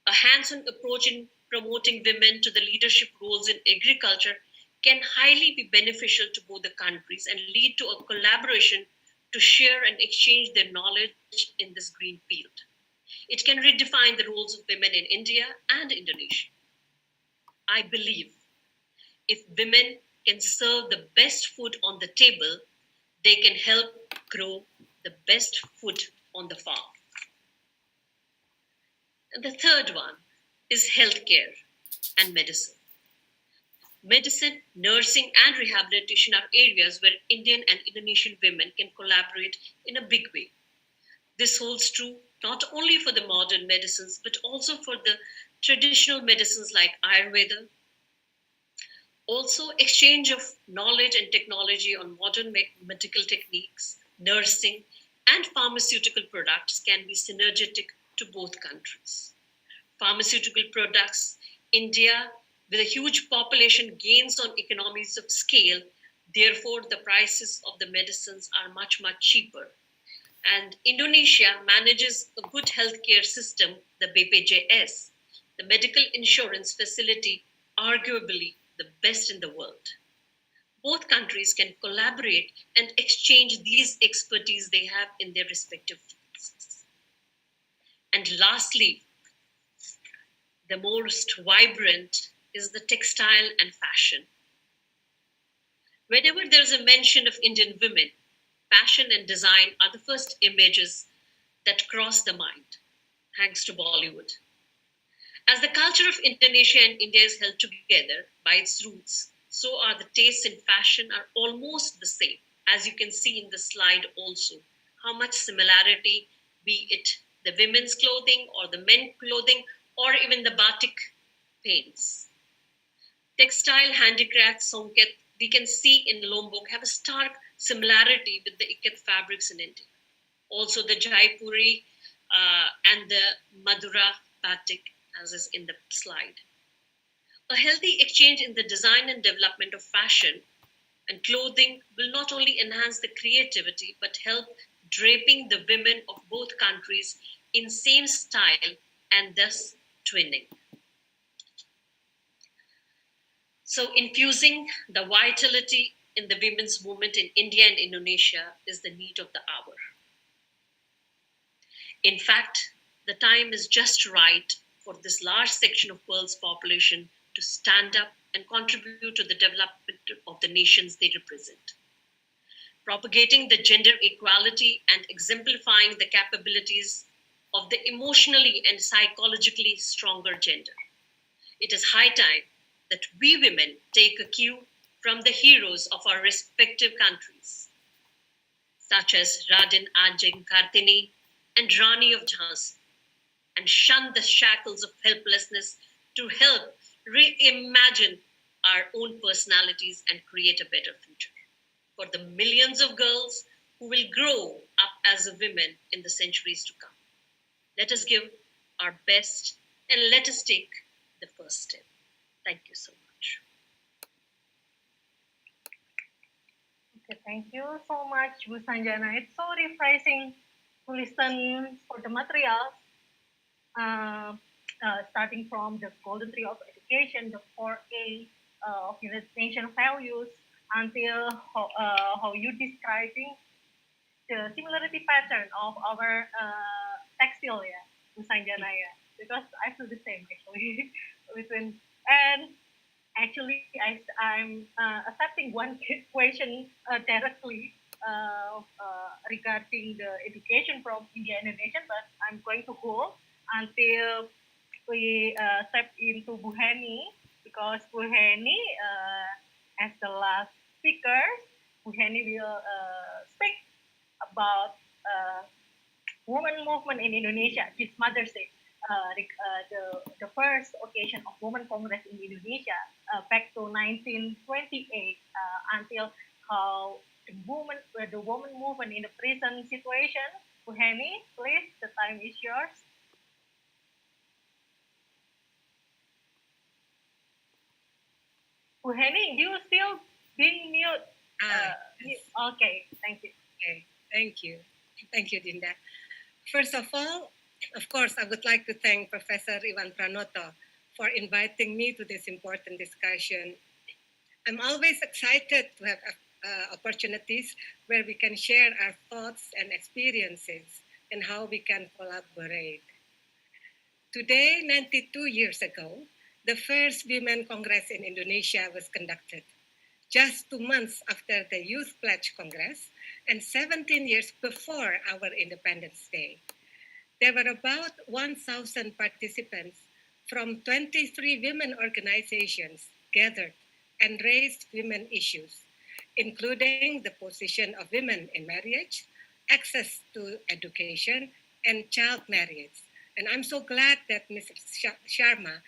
A hands-on approach in promoting women to the leadership roles in agriculture can highly be beneficial to both the countries and lead to a collaboration to share and exchange their knowledge in this green field. It can redefine the roles of women in India and Indonesia. I believe if women can serve the best food on the table, they can help grow the best food on the farm. And the third one is healthcare and medicine. Medicine, nursing, and rehabilitation are areas where Indian and Indonesian women can collaborate in a big way. This holds true not only for the modern medicines, but also for the traditional medicines like Ayurveda. Also, exchange of knowledge and technology on modern medical techniques, nursing, and pharmaceutical products can be synergetic to both countries. Pharmaceutical products, India, with a huge population, gains on economies of scale. Therefore, the prices of the medicines are much, much cheaper. And Indonesia manages a good healthcare system, the BPJS, the medical insurance facility, arguably the best in the world. Both countries can collaborate and exchange these expertise they have in their respective fields. And lastly, the most vibrant is the textile and fashion. Whenever there's a mention of Indian women, fashion and design are the first images that cross the mind, thanks to Bollywood. As the culture of Indonesia and India is held together by its roots, so are the tastes in fashion are almost the same, as you can see in the slide also. How much similarity, be it the women's clothing or the men's clothing or even the batik paints. Textile handicrafts, Songket, we can see in Lombok have a stark similarity with the Ikat fabrics in India. Also the Jaipuri and the Madura batik, as is in the slide. A healthy exchange in the design and development of fashion and clothing will not only enhance the creativity but help draping the women of both countries in same style and thus twinning. So infusing the vitality in the women's movement in India and Indonesia is the need of the hour. In fact, the time is just right for this large section of world's population to stand up and contribute to the development of the nations they represent. Propagating the gender equality and exemplifying the capabilities of the emotionally and psychologically stronger gender. It is high time that we women take a cue from the heroes of our respective countries, such as Radin Ajeng Kartini and Rani of Jhansi, and shun the shackles of helplessness to help reimagine our own personalities and create a better future for the millions of girls who will grow up as women in the centuries to come. Let us give our best and let us take the first step. Thank you so much. Okay, thank you so much, Bu Sanjana. It's so refreshing to listen for the materials, starting from the Golden Tree of Education, the 4A of United Nations values, until how you describing the similarity pattern of our textile, yeah, Bu Sanjana, yeah, because I feel the same actually between and actually I'm accepting one question directly regarding the education from India and Indonesia, but I'm going to hold until we step into Bu Heni because Bu Heni, as the last speaker, Bu Heni will speak about women movement in Indonesia. This Mother's Day, the first occasion of Women Congress in Indonesia back to 1928 until how the woman movement in the present situation. Bu Heni, please, the time is yours. Bu Heni, you still being mute? Okay, thank you. Okay, thank you. Thank you, Dinda. First of all, of course, I would like to thank Professor Iwan Pranoto for inviting me to this important discussion. I'm always excited to have opportunities where we can share our thoughts and experiences and how we can collaborate. Today, 92 years ago, the first Women Congress in Indonesia was conducted. Just 2 months after the Youth Pledge Congress and 17 years before our Independence Day. There were about 1,000 participants from 23 women organizations gathered and raised women issues, including the position of women in marriage, access to education, and child marriage. And I'm so glad that Mr. Sharma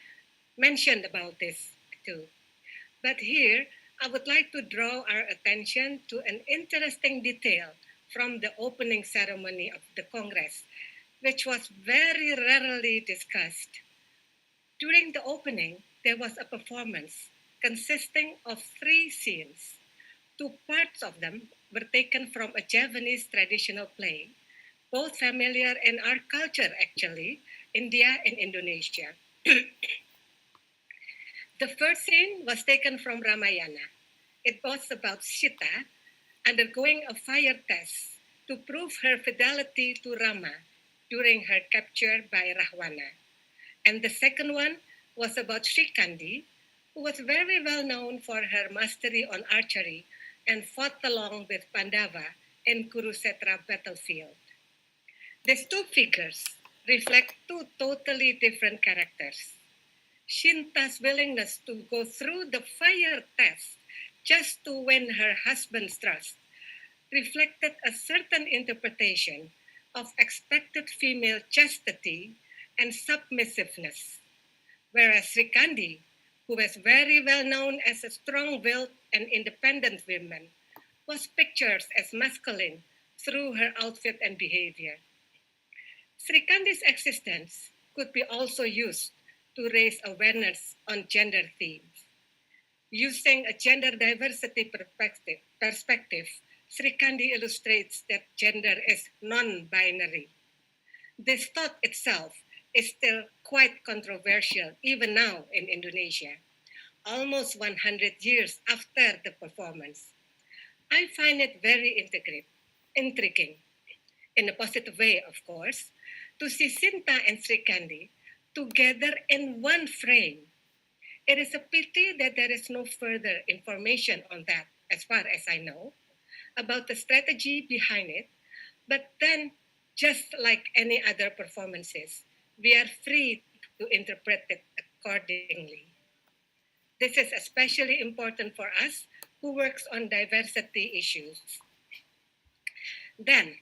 mentioned about this too. But here, I would like to draw our attention to an interesting detail from the opening ceremony of the Congress, which was very rarely discussed. During the opening, there was a performance consisting of 3 scenes. 2 parts of them were taken from a Javanese traditional play, both familiar in our culture actually, India and Indonesia. The first scene was taken from Ramayana. It was about Sita undergoing a fire test to prove her fidelity to Rama during her capture by Rahwana. And the second one was about Srikandi, who was very well known for her mastery on archery and fought along with Pandava in Kurukshetra battlefield. These two figures reflect two totally different characters. Shinta's willingness to go through the fire test just to win her husband's trust reflected a certain interpretation of expected female chastity and submissiveness, whereas Srikandi, who was very well known as a strong-willed and independent woman, was pictured as masculine through her outfit and behavior. Srikandi's existence could be also used to raise awareness on gender themes. Using a gender diversity perspective, Srikandi illustrates that gender is non-binary. This thought itself is still quite controversial even now in Indonesia, almost 100 years after the performance. I find it very intriguing, in a positive way, of course, to see Sinta and Srikandi together in one frame. It is a pity that there is no further information on that, as far as I know, about the strategy behind it. But then, just like any other performances, we are free to interpret it accordingly. This is especially important for us who works on diversity issues. Then,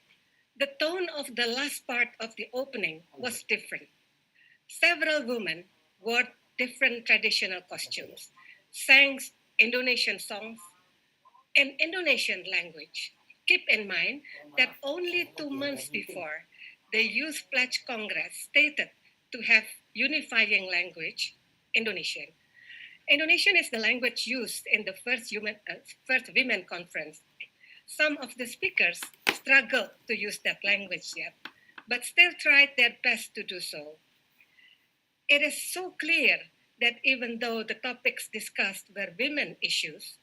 the tone of the last part of the opening was different. Several women wore different traditional costumes, sang Indonesian songs in Indonesian language. Keep in mind that only 2 months before, the Youth Pledge Congress stated to have unifying language, Indonesian. Indonesian is the language used in the first women conference. Some of the speakers struggled to use that language yet, but still tried their best to do so. It is so clear that even though the topics discussed were women issues,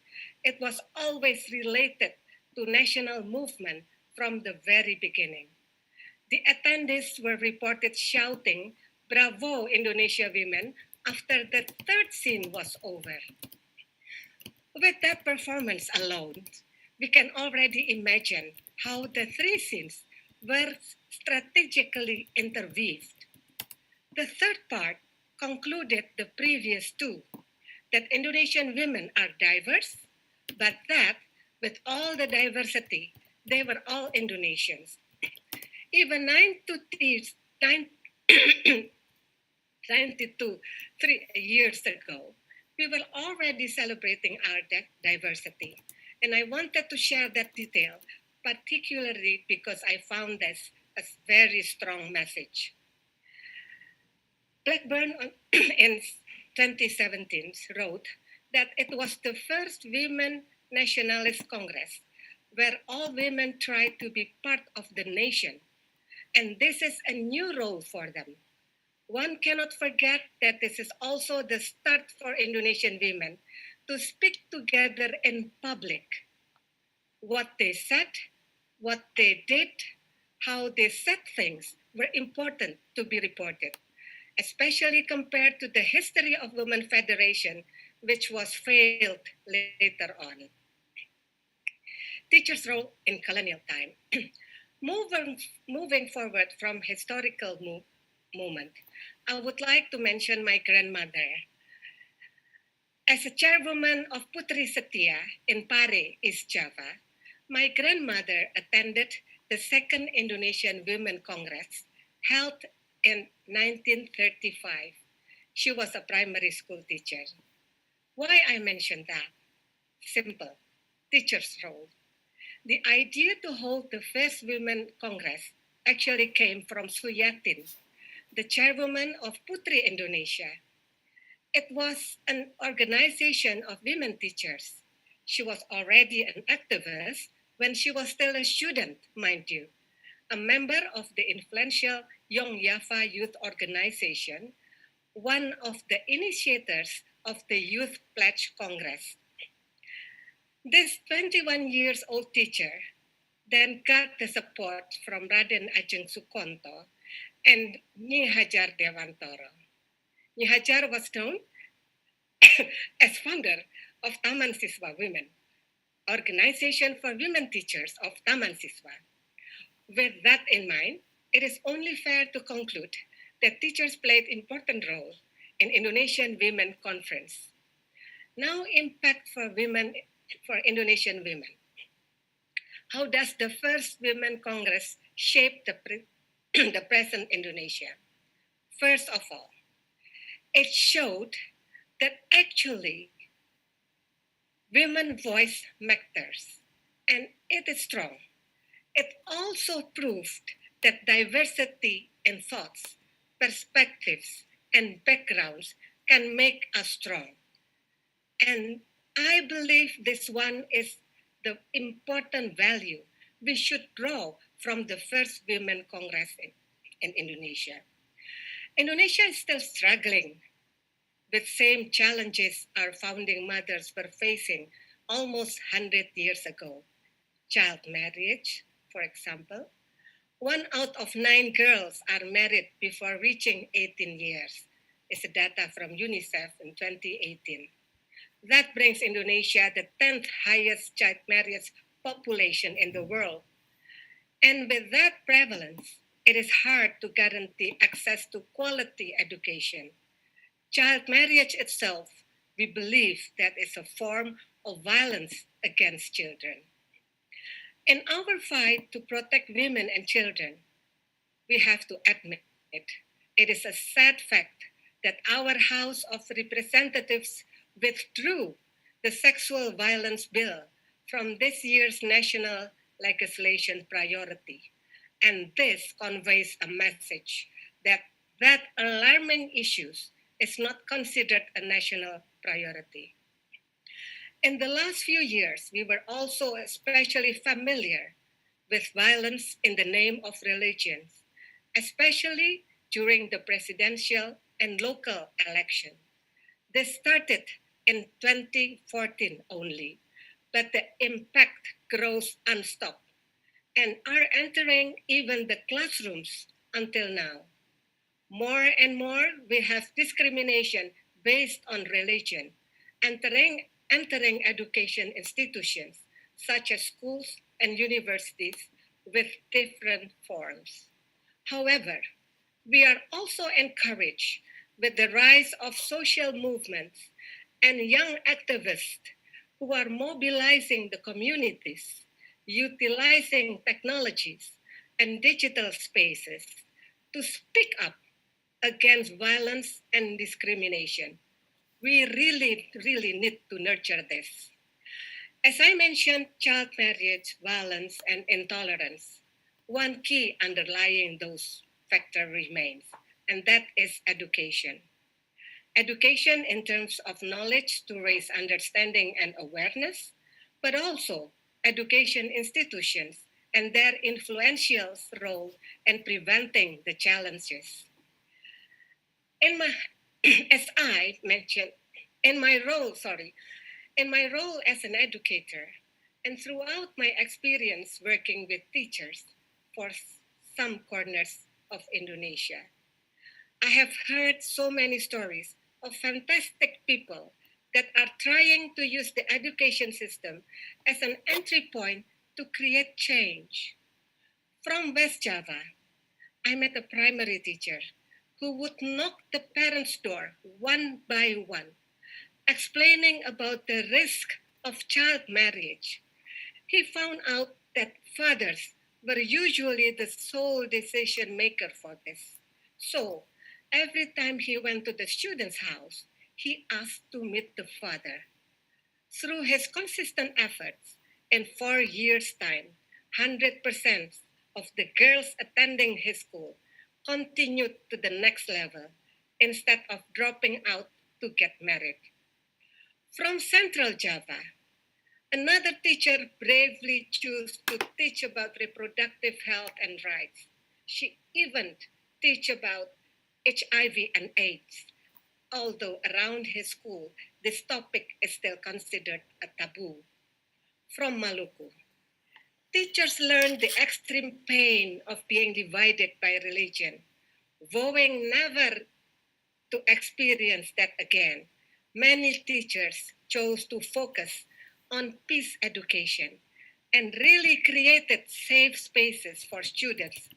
it was always related to national movement from the very beginning. The attendees were reported shouting, "Bravo, Indonesia women," after the third scene was over. With that performance alone, we can already imagine how the three scenes were strategically interweaved. The third part concluded the previous two, that Indonesian women are diverse, but that with all the diversity, they were all Indonesians. Even 3 years ago, we were already celebrating our diversity. And I wanted to share that detail, particularly because I found this a very strong message. Blackburn in 2017 wrote that it was the first Women Nationalist Congress where all women tried to be part of the nation. And this is a new role for them. One cannot forget that this is also the start for Indonesian women to speak together in public. What they said, what they did, how they said things were important to be reported, especially compared to the history of Women Federation, which was failed later on. Teachers' role in colonial time. Moving forward from historical moment, I would like to mention my grandmother. As a chairwoman of Putri Setia in Pare, East Java, my grandmother attended the Second Indonesian Women Congress held in 1935. She was a primary school teacher. Why I mention that? Simple, teacher's role. The idea to hold the first Women Congress actually came from Suyatin, the chairwoman of Putri Indonesia. It was an organization of women teachers. She was already an activist when she was still a student, mind you. a member of the influential Young Java Youth Organization, one of the initiators of the Youth Pledge Congress. This 21 years old teacher then got the support from Raden Ajeng Sukonto and Nyi Hajar Dewantoro. Nyi Hajar was known as founder of Taman Siswa Women, Organization for Women Teachers of Taman Siswa. With that in mind, it is only fair to conclude that teachers played important role in Indonesian Women Conference. Now, impact for Indonesian women. How does the first Women Congress shape the present Indonesia? First of all, it showed that actually women voice matters, and it is strong. It also proved that diversity in thoughts, perspectives, and backgrounds can make us strong. And I believe this one is the important value we should draw from the first Women Congress in Indonesia. Indonesia is still struggling with same challenges our founding mothers were facing almost 100 years ago. Child marriage, for example. 1 out of 9 girls are married before reaching 18 years, is the data from UNICEF in 2018. That brings Indonesia the 10th highest child marriage population in the world. And with that prevalence, it is hard to guarantee access to quality education. Child marriage itself, we believe that is a form of violence against children. In our fight to protect women and children, we have to admit it is a sad fact that our House of Representatives withdrew the sexual violence bill from this year's national legislation priority. And this conveys a message that alarming issues is not considered a national priority. In the last few years, we were also especially familiar with violence in the name of religion, especially during the presidential and local election. This started in 2014 only, but the impact grows unstopped and are entering even the classrooms until now. More and more, we have discrimination based on religion entering education institutions such as schools and universities with different forms. However, we are also encouraged with the rise of social movements and young activists who are mobilizing the communities, utilizing technologies and digital spaces to speak up against violence and discrimination. We really need to nurture this. As I mentioned, child marriage, violence, and intolerance, one key underlying those factors remains, and that is education. Education in terms of knowledge to raise understanding and awareness, but also education institutions and their influential role in preventing the challenges. As I mentioned, in my role as an educator, and throughout my experience working with teachers for some corners of Indonesia, I have heard so many stories of fantastic people that are trying to use the education system as an entry point to create change. From West Java, I met a primary teacher who would knock the parents' door one by one, explaining about the risk of child marriage. He found out that fathers were usually the sole decision maker for this. So, every time he went to the student's house, he asked to meet the father. Through his consistent efforts, in 4 years' time, 100% of the girls attending his school continued to the next level instead of dropping out to get married. From Central Java, Another teacher bravely chose to teach about reproductive health and rights. She even teach about HIV and AIDS, although around his school this topic is still considered a taboo. From Maluku, teachers learned the extreme pain of being divided by religion, vowing never to experience that again. Many teachers chose to focus on peace education and really created safe spaces for students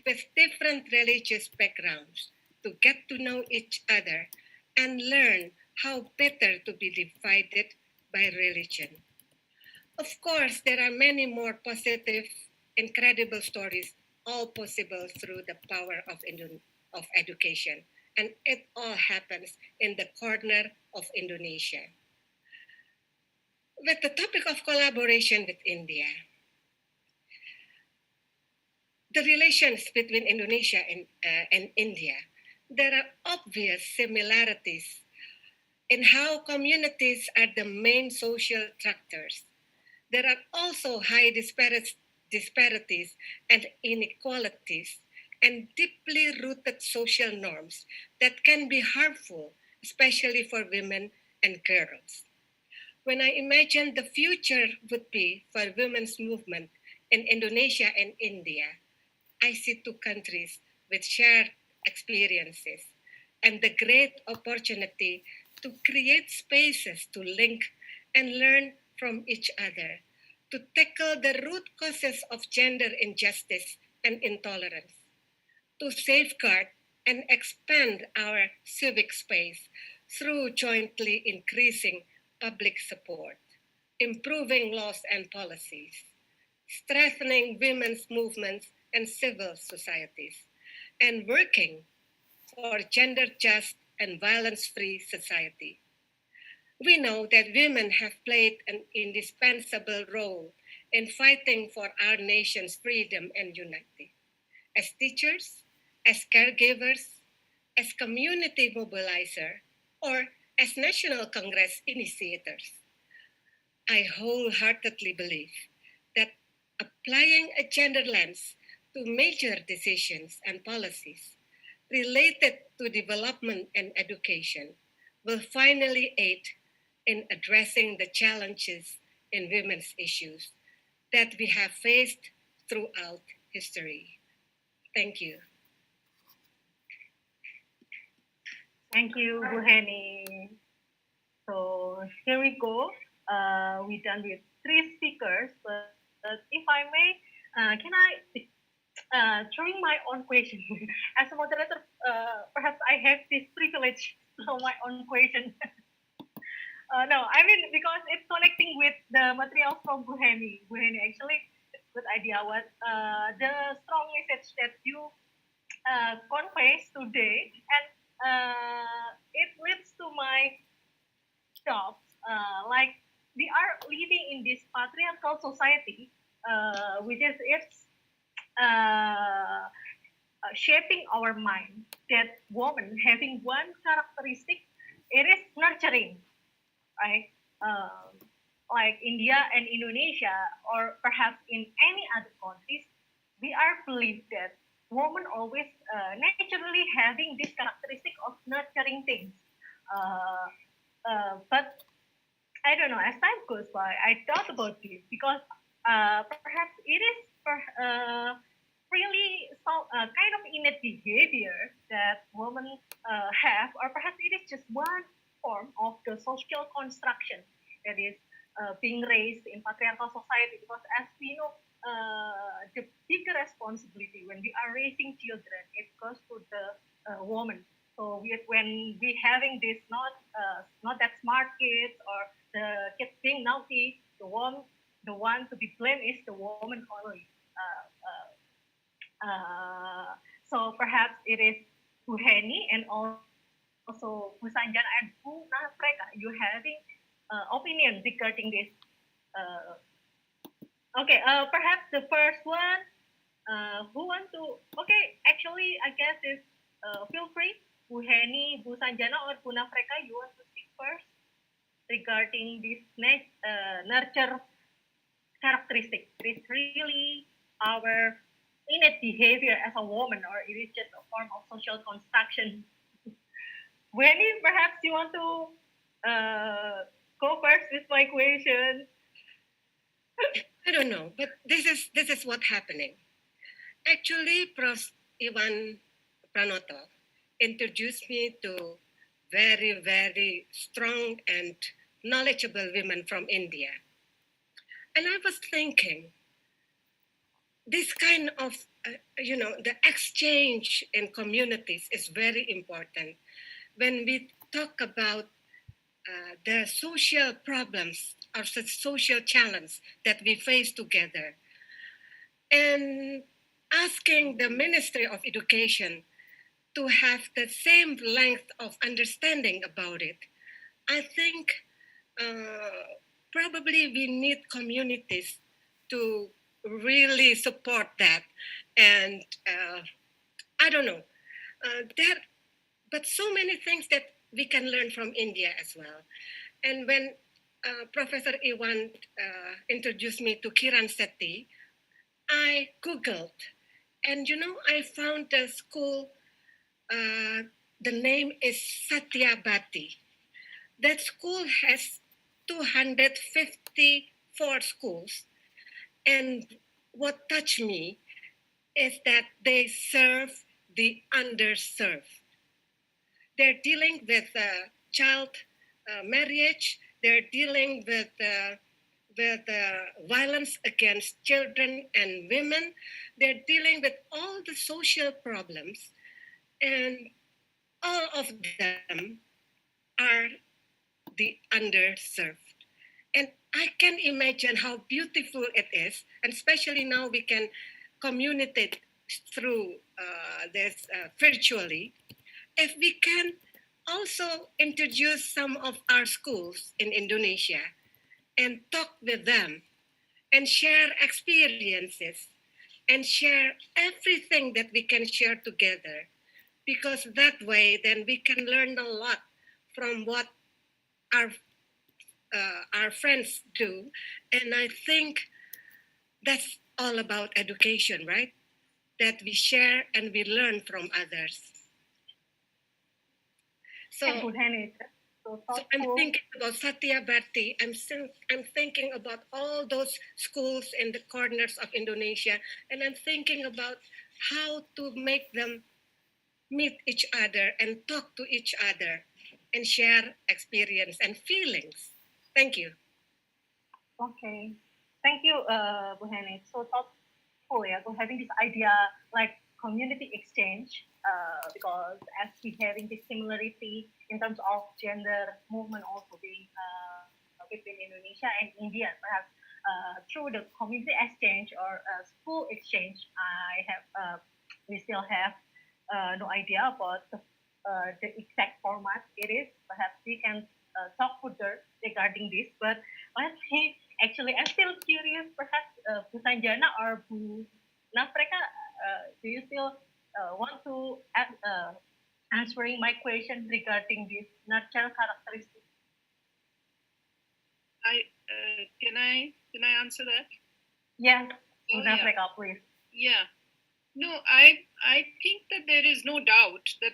with different religious backgrounds to get to know each other and learn how better to be divided by religion. Of course, there are many more positive, incredible stories, all possible through the power of education. And it all happens in the corner of Indonesia. With the topic of collaboration with India, the relations between Indonesia and India, there are obvious similarities in how communities are the main social tractors. There are also high disparities and inequalities and deeply rooted social norms that can be harmful, especially for women and girls. When I imagine the future would be for women's movement in Indonesia and India, I see two countries with shared experiences and the great opportunity to create spaces to link and learn from each other, to tackle the root causes of gender injustice and intolerance, to safeguard and expand our civic space through jointly increasing public support, improving laws and policies, strengthening women's movements and civil societies, and working for gender just and violence free society. We know that women have played an indispensable role in fighting for our nation's freedom and unity. As teachers, as caregivers, as community mobilizer, or as National Congress initiators, I wholeheartedly believe that applying a gender lens to major decisions and policies related to development and education will finally aid in addressing the challenges in women's issues that we have faced throughout history. Thank you. Thank you, Bu Henny. So here we go. We're done with three speakers, but if I may, can I, throwing my own question as a moderator, perhaps I have this privilege to throw my own question. No, I mean because it's connecting with the material from Bu Henny. Bu Henny, actually, it's a good idea. What the strong message that you conveys today, and it leads to my thoughts. Like we are living in this patriarchal society, which is it's shaping our mind. That woman having one characteristic, it is nurturing, right? Like India and Indonesia, or perhaps in any other countries, we are believed that women always naturally having this characteristic of nurturing things. Uh, but I don't know. As time goes by, I thought about this because perhaps it is really so, kind of innate behavior that women have, or perhaps it is just one form of the social construction that is being raised in patriarchal society. Because as we know, the bigger responsibility when we are raising children, it goes to the woman. So when we having this not that smart kids, or the kids being naughty, the one to be blamed is the woman only. So perhaps it is Bu Heni and also Bu Sanjana and Bu Nafreka. You having opinion regarding this? Uh, okay, perhaps the first one. Who want to? Okay, actually, I guess is feel free. Bu Heni, Bu Sanjana, or Bu Nafreka. You want to speak first? regarding this nurture characteristic. It is really our innate behavior as a woman, or it is just a form of social construction. Wendy, perhaps you want to go first with my question. I don't know, but this is what's happening. Actually, Prof. Iwan Pranoto introduced me to very, very strong and knowledgeable women from India. And I was thinking, this kind of, the exchange in communities is very important. When we talk about the social problems or the social challenge that we face together, and asking the Ministry of Education to have the same length of understanding about it, I think probably we need communities to really support that. And I don't know, but so many things that we can learn from India as well. And when Professor Iwan introduced me to Kiran Sethi, I Googled, and I found a school. The name is Satyabhati. That school has 254 schools, and what touched me is that they serve the underserved. They're dealing with child marriage. They're dealing with violence against children and women. They're dealing with all the social problems, and all of them are the underserved. And I can imagine how beautiful it is, and especially now we can communicate through this virtually. If we can also introduce some of our schools in Indonesia and talk with them and share experiences and share everything that we can share together, because that way then we can learn a lot from what our friends do. And I think that's all about education, right? That we share and we learn from others. So I'm thinking about Satyabhati. I'm thinking about all those schools in the corners of Indonesia, and I'm thinking about how to make them meet each other and talk to each other and share experience and feelings. Thank you. Okay. Thank you, Bu Hani. So thoughtful, yeah, to having this idea like community exchange, because as we having this similarity in terms of gender movement also being between Indonesia and India, perhaps through the community exchange or school exchange, we still have no idea about the exact format it is. Perhaps we can talk further regarding this, but let's see. Actually, I'm still curious. Perhaps Bu Sanjana or Bu Nafreka, do you still want to answering my question regarding this natural characteristic? Can I answer that? Yes, Bu Oh, Nafreka, please. Yeah. No, I think that there is no doubt that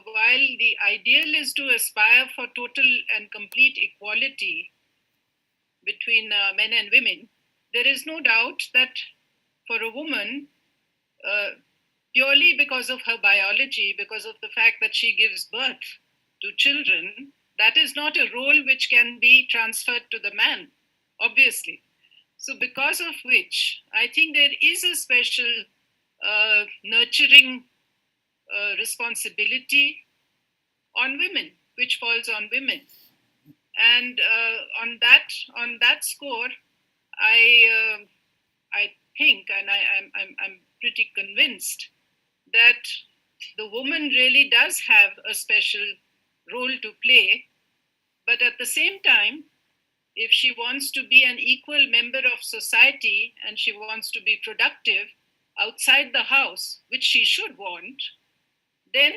while the ideal is to aspire for total and complete equality between men and women, there is no doubt that for a woman, purely because of her biology, because of the fact that she gives birth to children, that is not a role which can be transferred to the man, obviously. So, because of which, I think there is a special nurturing responsibility on women, which falls on women. And on that score, I think, and I'm pretty convinced that the woman really does have a special role to play. But at the same time, if she wants to be an equal member of society and she wants to be productive outside the house, which she should want, then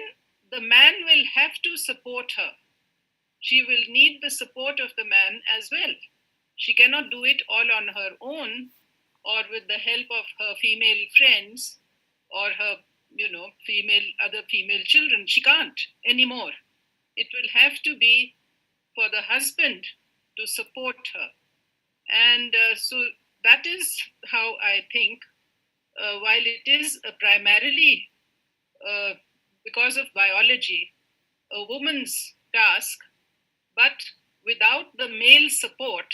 the man will have to support her. she will need the support of the man as well. She cannot do it all on her own or with the help of her female friends or her, other female children. She can't anymore. It will have to be for the husband to support her. And so that is how I think, while it is primarily uh, because of biology, a woman's task, but without the male support,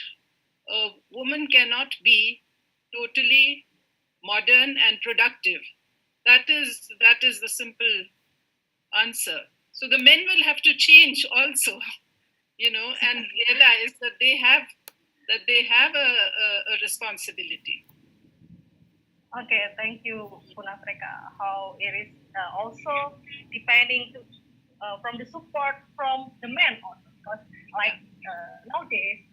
a woman cannot be totally modern and productive. That is the simple answer. So the men will have to change also, and realize that they have a responsibility. Okay, thank you, Punafreka. How it is also depending from the support from the men also, because like nowadays,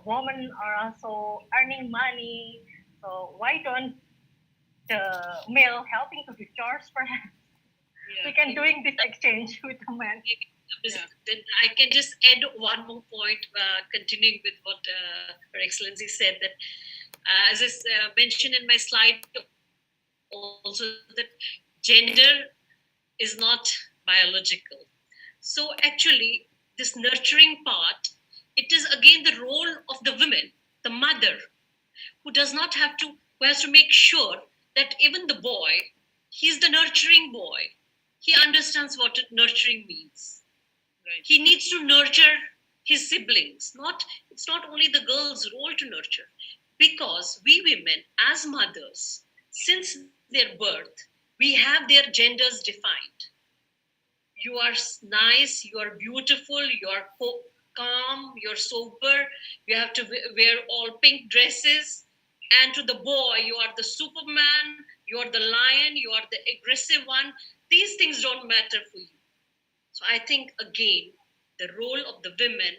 women are also earning money. So why don't the male helping to do chores perhaps? We can doing this exchange with the men. Then I can just add one more point, continuing with what Her Excellency said, that as I mentioned in my slide also, that gender is not biological. So actually, this nurturing part, it is again the role of the women, the mother, who does not have to, who has to make sure that even the boy, he's the nurturing boy. He understands what nurturing means. Right. He needs to nurture his siblings. It's not only the girl's role to nurture, because we women, as mothers, since their birth, we have their genders defined. You are nice, you are beautiful, you are calm, you're sober, you have to wear all pink dresses. And to the boy, you are the Superman, you are the lion, you are the aggressive one. These things don't matter for you. So I think, again, the role of the women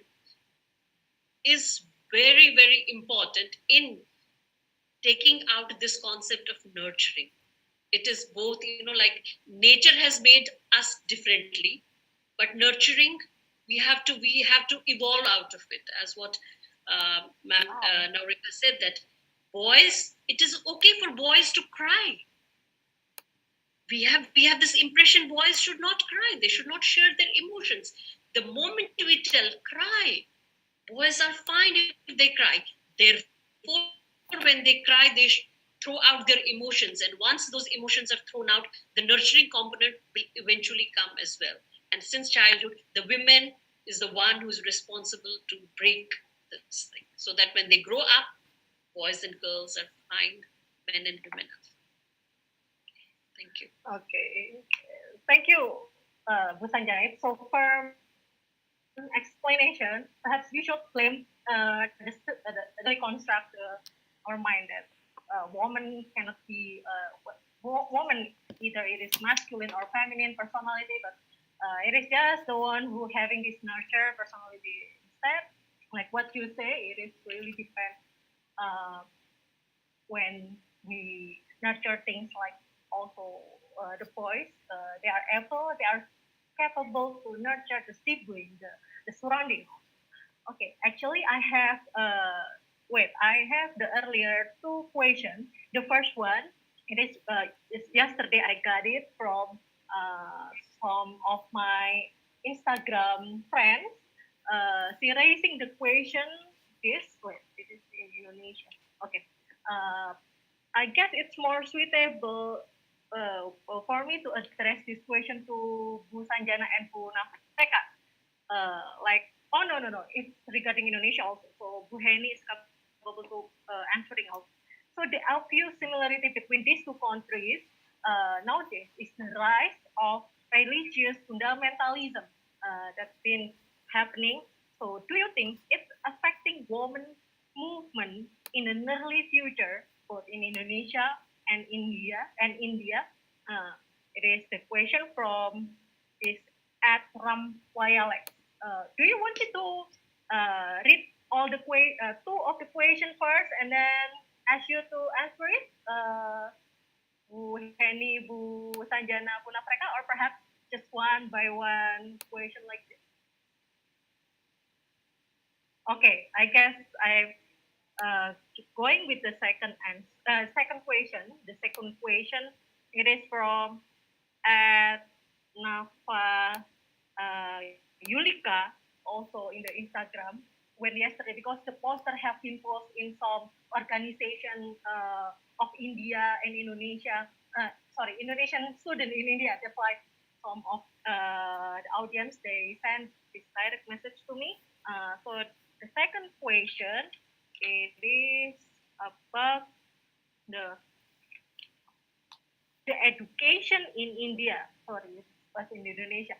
is very, very important in taking out this concept of nurturing. It is both, like nature has made us differently, but nurturing, we have to evolve out of it, as what Ma'am Naurika said, that boys, it is okay for boys to cry. We have this impression boys should not cry, they should not share their emotions. The moment we tell cry, boys are fine if they cry. Therefore, when they cry, they throw out their emotions, and once those emotions are thrown out, the nurturing component will eventually come as well. And since childhood, the women is the one who is responsible to break this thing, so that when they grow up, boys and girls are fine, men and women are fine. Thank you. Okay, thank you, Bu Sanjay. So for explanation, perhaps you should claim the reconstruct our mind that woman cannot be woman, either it is masculine or feminine personality, but it is just the one who having this nurture personality instead. Like what you say, it is really depend when we nurture things like also the boys, they are capable to nurture the sibling, the surrounding. Okay, actually, I have I have the earlier two questions. The first one, it's yesterday I got it from some of my Instagram friends. She raising the question. This is in Indonesia. Okay, I guess it's more suitable for me to address this question to Bu Sanjana and Bu Nafeka. Like, oh no, it's regarding Indonesia also. So Bu Heni is capable to answering also. So the obvious similarity between these two countries nowadays is the rise of religious fundamentalism that's been happening. So do you think it's affecting women movement in the nearly future, both in Indonesia and India? It is the question from this at Ram Wayalex. Do you want me to read all the two of the question first and then ask you to answer it? Bu Henny, Bu Sanjana, Bu Nafreka, or perhaps just one by one question like this? Okay, I guess I'm going with the second question. The second question, it is from at Nafa Yulika, also in the Instagram, when yesterday, because the poster have been posted in some organization of India and Indonesia, Indonesian student in India. That's why some of the audience, they send this direct message to me. So the second question, it is about the the education in India. Sorry, it was in Indonesia.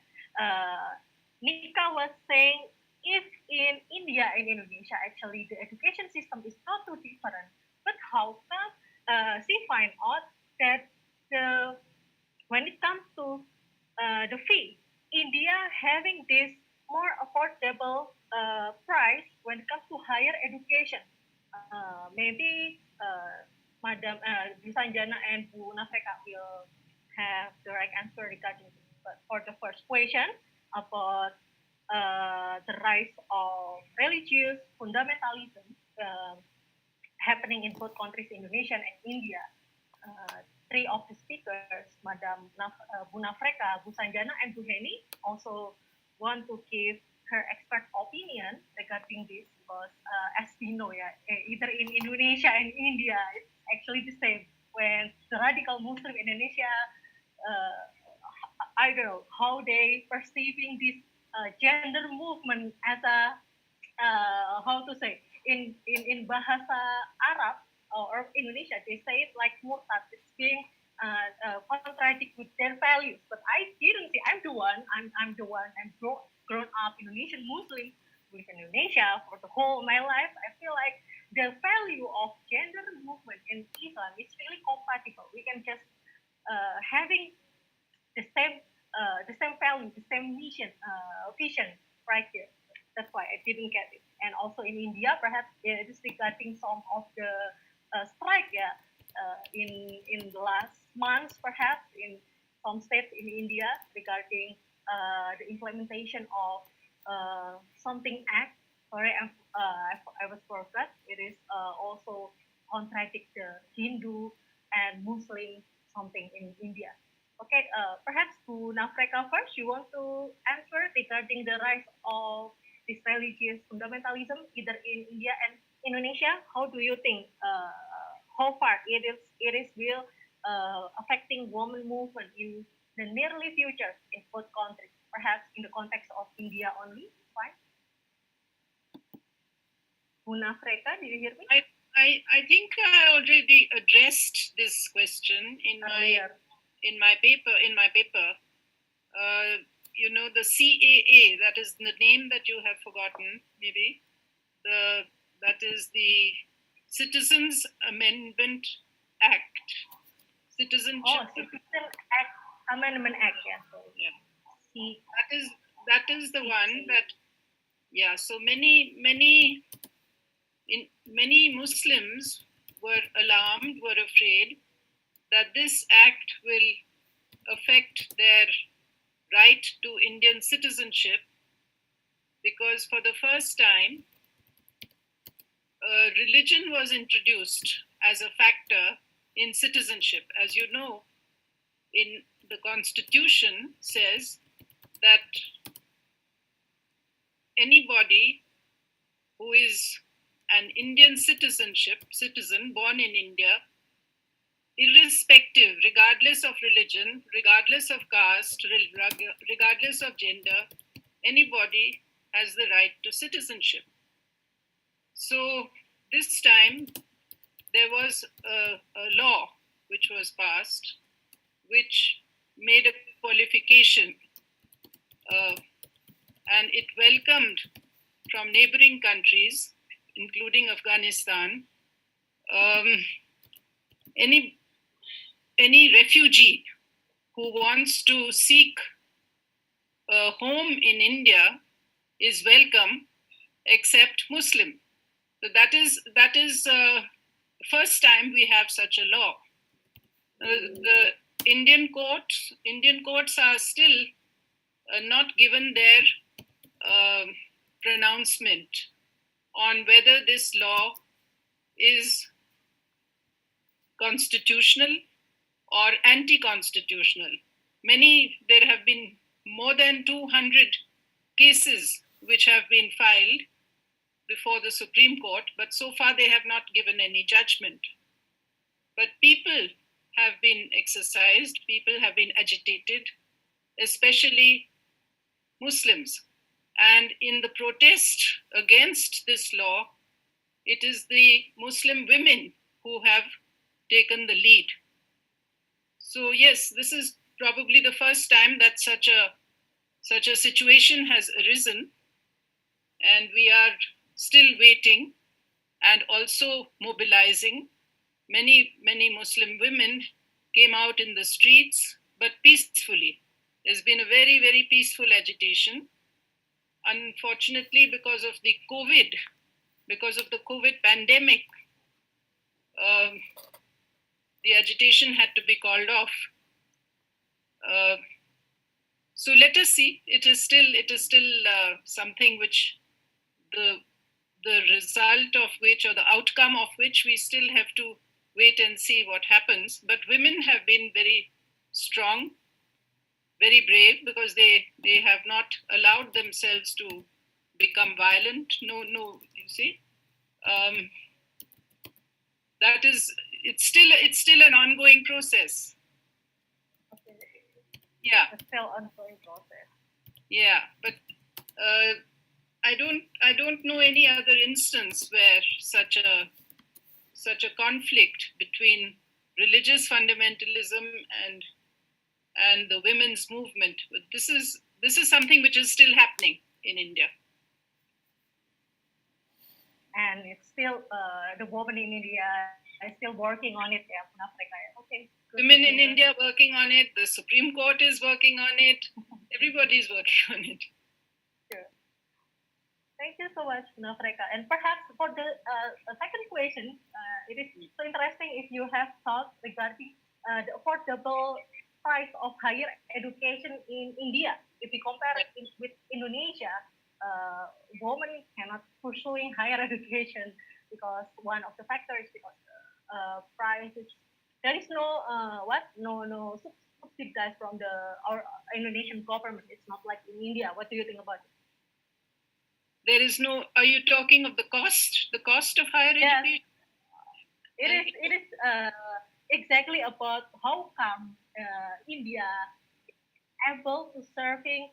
Nika was saying if in India and Indonesia actually the education system is not too different, but how come she find out that the when it comes to the fee, India having this more affordable price when it comes to higher education. Maybe Madam Sanjana and Bu Nafeka will have the right answer regarding this. But for the first question about the rise of religious fundamentalism happening in both countries, Indonesia and India, three of the speakers, Bu Nafreka, Bu Sanjana, and Bu Heni, also want to give her expert opinion regarding this because, as we know, yeah, either in Indonesia and India, it's actually the same. When the radical Muslim Indonesia, I don't know how they perceiving this gender movement as a how to say in bahasa Arab or Indonesia they say it like murtad. It's being contradict with their values. But I didn't see. I'm the one. I'm grown up Indonesian Muslim with Indonesia for the whole of my life. I feel like the value of gender movement in Islam is really compatible. We can just having the same value, the same mission, vision right here. That's why I didn't get it. And also in India, perhaps it is regarding some of the strike, yeah, in the last months, perhaps in some states in India regarding the implementation of something act. Sorry, I was forgot. It is also contradict the Hindu and Muslim something in India. Okay, perhaps to Nafreka first, you want to answer regarding the rise of this religious fundamentalism either in India and Indonesia. How do you think how far it is will affecting women movement in the nearly future in both countries? Perhaps in the context of India only. Fine. Munafreka, did you hear me? I think I already addressed this question in my paper. The CAA, that is the name that you have forgotten, maybe. That is the Citizens Amendment Act. Citizenship. Citizen Act Amendment Act, yeah. Yeah. That is the one that, yeah. So many Muslims were alarmed, were afraid that this act will affect their right to Indian citizenship because for the first time, religion was introduced as a factor in citizenship. As you know, in the Constitution says that anybody who is an Indian citizen born in India, irrespective, regardless of religion, regardless of caste, regardless of gender, anybody has the right to citizenship. So this time there was a law which was passed which made a qualification and it welcomed from neighboring countries, including Afghanistan, any refugee who wants to seek a home in India is welcome, except Muslim. So that is first time we have such a law. The Indian courts are still not given their pronouncement on whether this law is constitutional or anti-constitutional. There have been more than 200 cases which have been filed before the Supreme Court, but so far they have not given any judgment. But people have been exercised, people have been agitated, especially Muslims. And in the protest against this law, it is the Muslim women who have taken the lead. So yes, this is probably the first time that such a situation has arisen, and we are still waiting and also mobilizing. Many Muslim women came out in the streets, but peacefully. There's been a very, very peaceful agitation. Unfortunately, because of the COVID pandemic, the agitation had to be called off. So let us see. It is still something which the result of which, or the outcome of which, we still have to wait and see what happens. But women have been very strong, very brave, because they have not allowed themselves to become violent. No, you see, that is, it's still an ongoing process. Okay. Yeah, It's still ongoing process. yeah, but I don't know any other instance where such a conflict between religious fundamentalism and the women's movement. But this is something which is still happening in India. And it's still the woman in India is still working on it. Yeah, okay. Women in India working on it. The Supreme Court is working on it. Everybody is working on it. Sure. Thank you so much, Nafreka. And perhaps for the second question, it is so interesting if you have thought regarding the affordable price of higher education in India. If we compare it with Indonesia, women cannot pursuing higher education because one of the factors because price is there is no no subsidies from our Indonesian government. It's not like in India. What do you think about it? There is no. Are you talking of the cost? The cost of higher education? It is exactly about how come India able to serving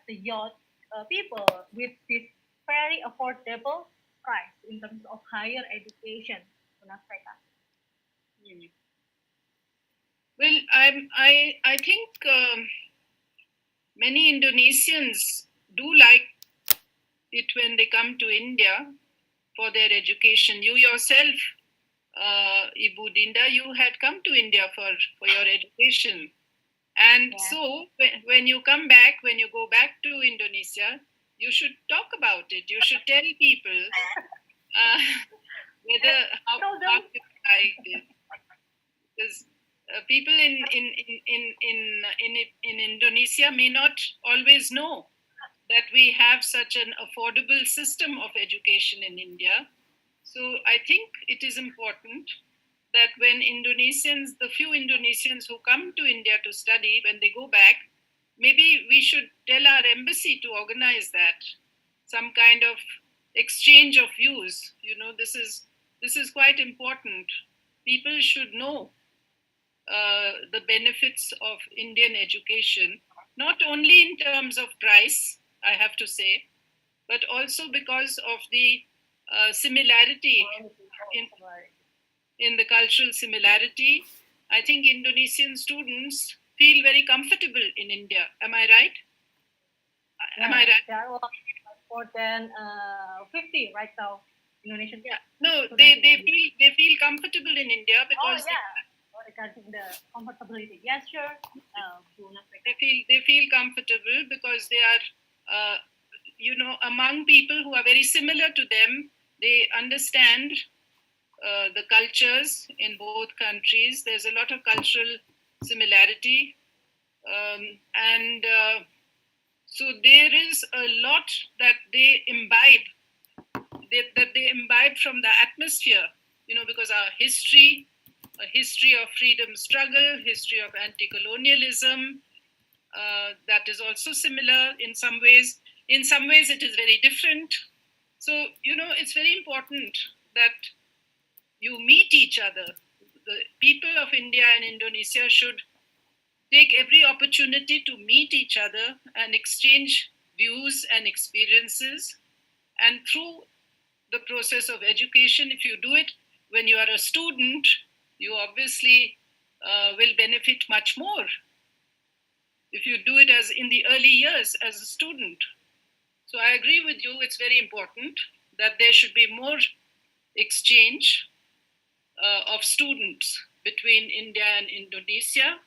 the youth people with this very affordable price in terms of higher education in Africa. Well, I think many Indonesians do like it when they come to India for their education. You yourself, Ibu Dinda, you had come to India for your education. And so when you come back, when you go back to Indonesia, you should talk about it. You should tell people how you like it. Because people in Indonesia may not always know that we have such an affordable system of education in India. So I think it is important that when the few Indonesians who come to India to study, when they go back, maybe we should tell our embassy to organize that, some kind of exchange of views. This is quite important. People should know the benefits of Indian education, not only in terms of price, I have to say, but also because of the similarity in the cultural similarity. I think Indonesian students feel very comfortable in India. Am I right? Am I right? There are more than 50 right now. Indonesian. Yeah. No, they feel comfortable in India because regarding the comfortability. Yes, sure. They feel comfortable because they are among people who are very similar to them. They understand the cultures in both countries. There's a lot of cultural similarity, and So there is a lot that they imbibe, that they imbibe from the atmosphere, because our history, a history of freedom struggle, history of anti-colonialism, that is also similar in some ways. In some ways, it is very different. So, it's very important that you meet each other. The people of India and Indonesia should take every opportunity to meet each other and exchange views and experiences. And through the process of education, if you do it when you are a student, you obviously will benefit much more if you do it as in the early years as a student. So I agree with you, it's very important that there should be more exchange of students between India and Indonesia.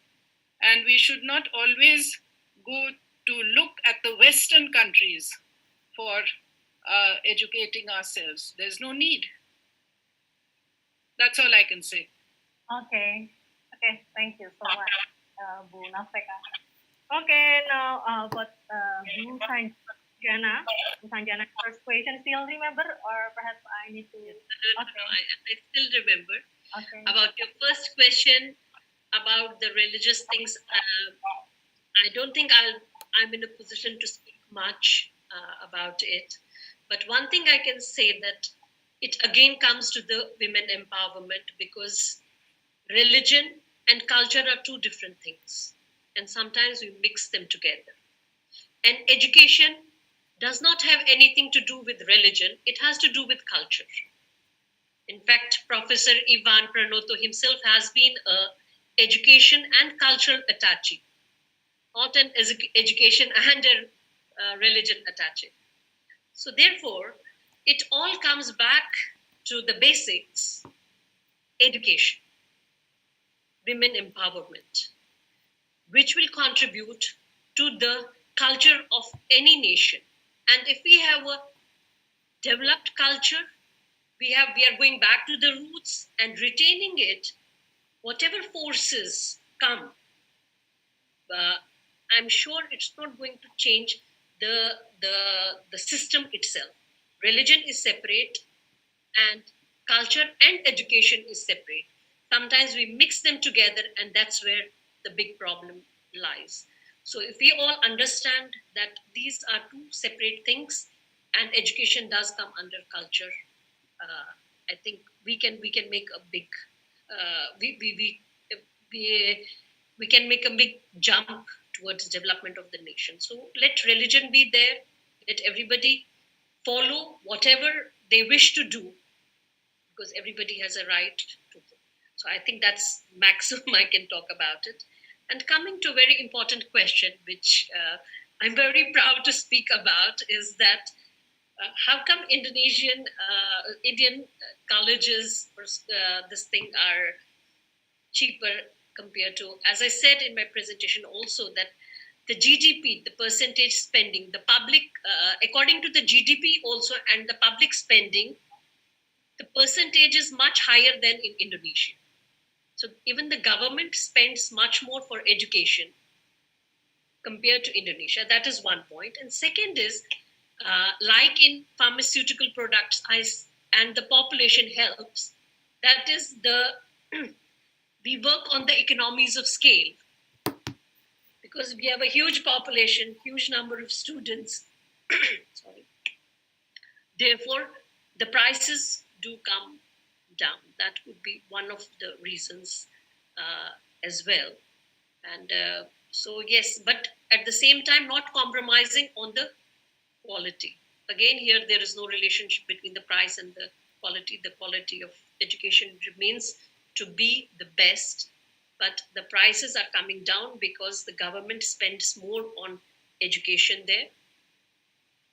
And we should not always go to look at the Western countries for educating ourselves. There's no need. That's all I can say. Okay. Okay. Thank you so much, Bu Nafeka. Okay. Now, but Bu Sanjana, first question. Still remember, or perhaps I need to? Okay. I still remember. Okay. About your first question about the religious things, I don't think I'm in a position to speak much about it. But one thing I can say that it again comes to the women empowerment, because religion and culture are two different things. And sometimes we mix them together. And education does not have anything to do with religion. It has to do with culture. In fact, Professor Ivan Pranoto himself has been a education and cultural attaché, not an education and a religion attaché. So therefore, it all comes back to the basics: education, women empowerment, which will contribute to the culture of any nation. And if we have a developed culture, we are going back to the roots and retaining it. Whatever forces come, I'm sure it's not going to change the system itself. Religion is separate, and culture and education is separate. Sometimes we mix them together, and that's where the big problem lies. So if we all understand that these are two separate things, and education does come under culture, I think we can make a big we can make a big jump towards development of the nation. So let religion be there. Let everybody follow whatever they wish to do, because everybody has a right to. So I think that's maximum I can talk about it. And coming to a very important question, which I'm very proud to speak about, is that how come Indian colleges this thing are cheaper compared to, as I said in my presentation also, that the GDP, the percentage spending, the public, according to the GDP also and the public spending, the percentage is much higher than in Indonesia. So even the government spends much more for education compared to Indonesia. That is one point. And second is, like in pharmaceutical products, and the population helps, that is we work on the economies of scale, because we have a huge population, huge number of students. Sorry. Therefore, the prices do come down. That would be one of the reasons as well. And so, yes, but at the same time, not compromising on the quality. Again, here there is no relationship between the price and the quality. The quality of education remains to be the best, but the prices are coming down because the government spends more on education there.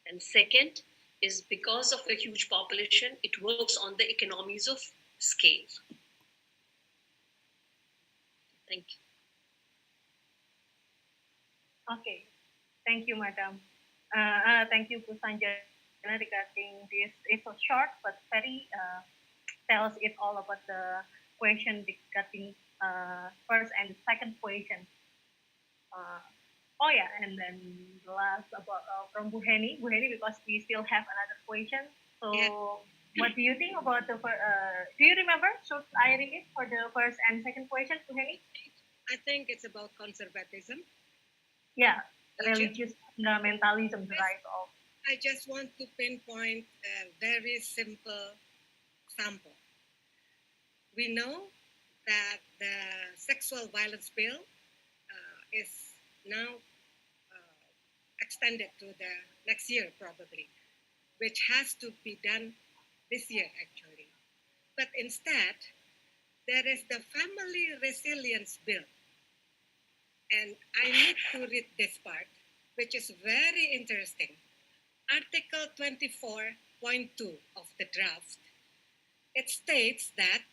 And second is, because of a huge population, it works on the economies of scale. Thank you. Okay. Thank you, Madam. Thank you, Bu Sanjana, regarding this. It's so short, but very tells it all about the question regarding first and second question. Oh yeah, and then the last about from Bu Heni, because we still have another question. So, Yeah, what do you think about the? Do you remember? Should I read it for the first and second question, Bu Heni? I think it's about conservatism, Yeah, nature. religious fundamentalism, the rise of. I just want to pinpoint a very simple sample. We know that the sexual violence bill is now extended to the next year, probably, which has to be done this year, actually. But instead, there is the family resilience bill. And I need to read this part, which is very interesting. Article 24.2 of the draft, it states that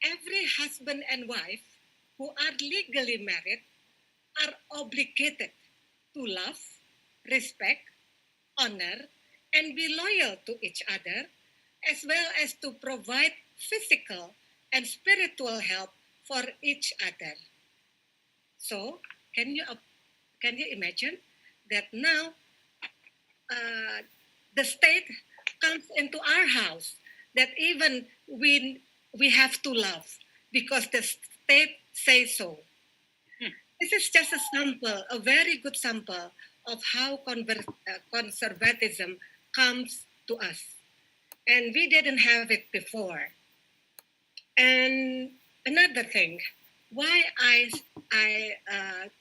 every husband and wife who are legally married are obligated to love, respect, honor, and be loyal to each other, as well as to provide physical and spiritual help for each other. So, can you can you imagine that now the state comes into our house, that even we have to love because the state says so. This is just a sample, a very good sample of how conservatism comes to us. And we didn't have it before. And another thing, why I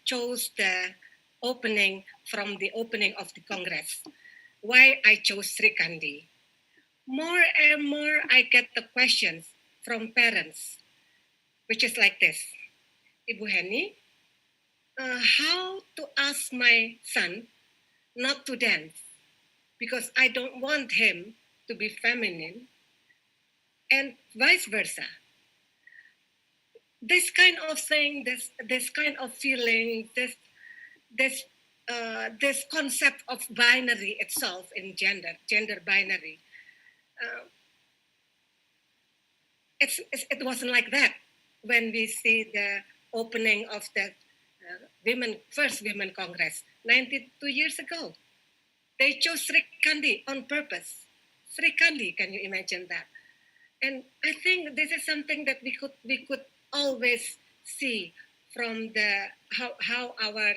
chose the opening from the opening of the Congress, why I chose Sri Kandi. More and more I get the questions from parents, which is like this. Ibu Heni, how to ask my son not to dance because I don't want him to be feminine, and vice versa. This kind of thing, this kind of feeling, this this concept of binary itself in gender binary, uh, it wasn't like that when we see the opening of the first women congress 92 years ago. They chose Sri Kandi on purpose. Sri Kandi, can you imagine that? And I think this is something that we could always see from the how our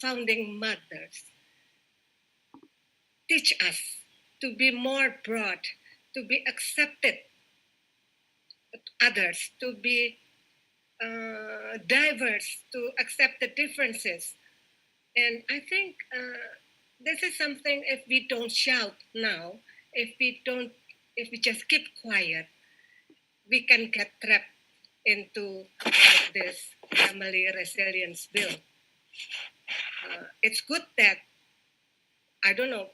founding mothers teach us to be more broad, to be accepted others, to be diverse, to accept the differences. And I think this is something, if we don't shout now, if we just keep quiet, we can get trapped into like this family resilience bill. It's good that I don't know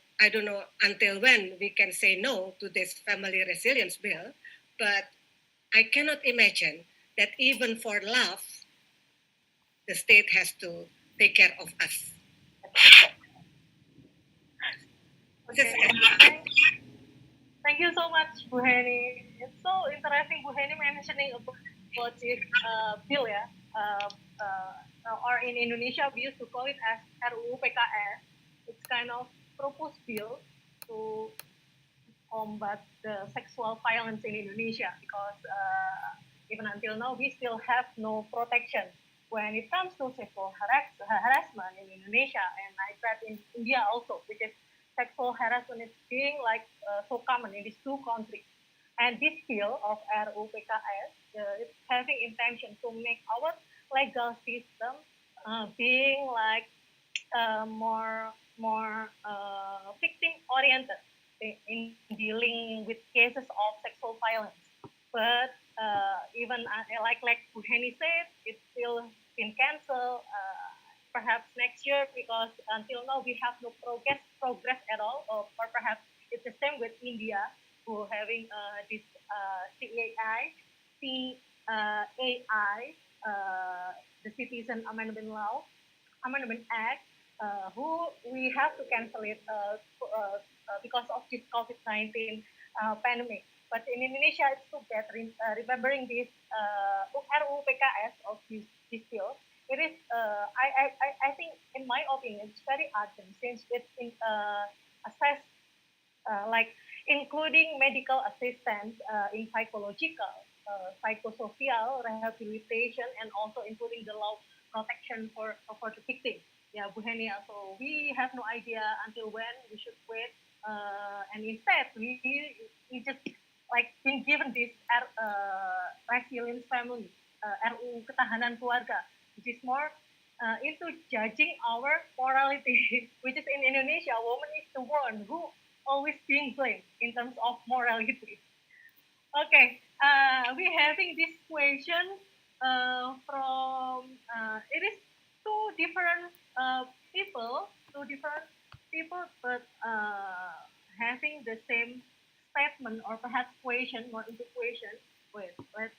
until when we can say no to this family resilience bill, but I cannot imagine that even for love, the state has to take care of us. Okay. Thank you so much, Bu Heni. It's so interesting, Bu Heni mentioning about this bill, yeah. Or in Indonesia, we used to call it as RUU PKS. It's kind of proposed bill to combat the sexual violence in Indonesia, because even until now we still have no protection when it comes to sexual harassment in Indonesia, and I read in India also, because sexual harassment is being like so common in these two countries. And this bill of RUPKS is having intention to make our legal system being like more victim oriented in dealing with cases of sexual violence. But even like Buheni said, it's still been canceled. Perhaps next year, because until now we have no progress at all, or perhaps it's the same with India, who having this CAI, the Citizen Amendment Act, who we have to cancel it because of this COVID-19 pandemic. But in Indonesia, it's too bad remembering this RUU PKS of this bill. it is. I think, in my opinion, it's very urgent since it's in assess like including medical assistance in psychological, psychosocial rehabilitation, and also including the law protection for the victim. Yeah, Bu Heni. So we have no idea until when we should wait, and instead we just like been given this resilience family, RUU Ketahanan Keluarga, which is more into judging our morality, which is in Indonesia, woman is the one who always being blamed in terms of morality. Okay, we having this question from it is two different people, but having the same statement or perhaps question, more into question. Wait, let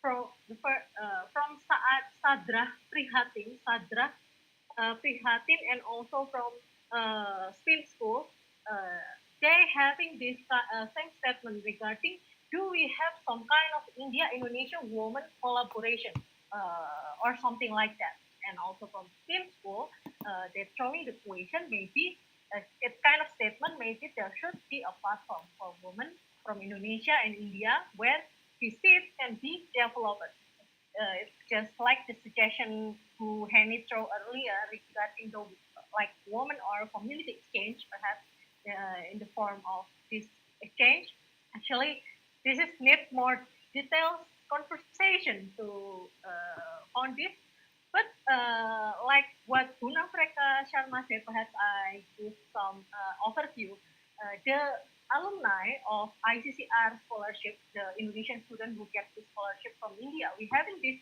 from Sadra Prihatin, and also from Spin School, they having this same statement regarding, do we have some kind of India-Indonesia woman collaboration or something like that? And also from Spin School, they're throwing the question, maybe it's kind of statement, maybe there should be a platform for women from Indonesia and India where disease can be developed. It's just like the suggestion who Henny threw earlier regarding the like woman or community exchange, perhaps in the form of this exchange. Actually, this is need more detailed conversation to on this. But like what Guna Freka Sharma said, perhaps I give some overview. The alumni of ICCR scholarship, the Indonesian student who get the scholarship from India, we having this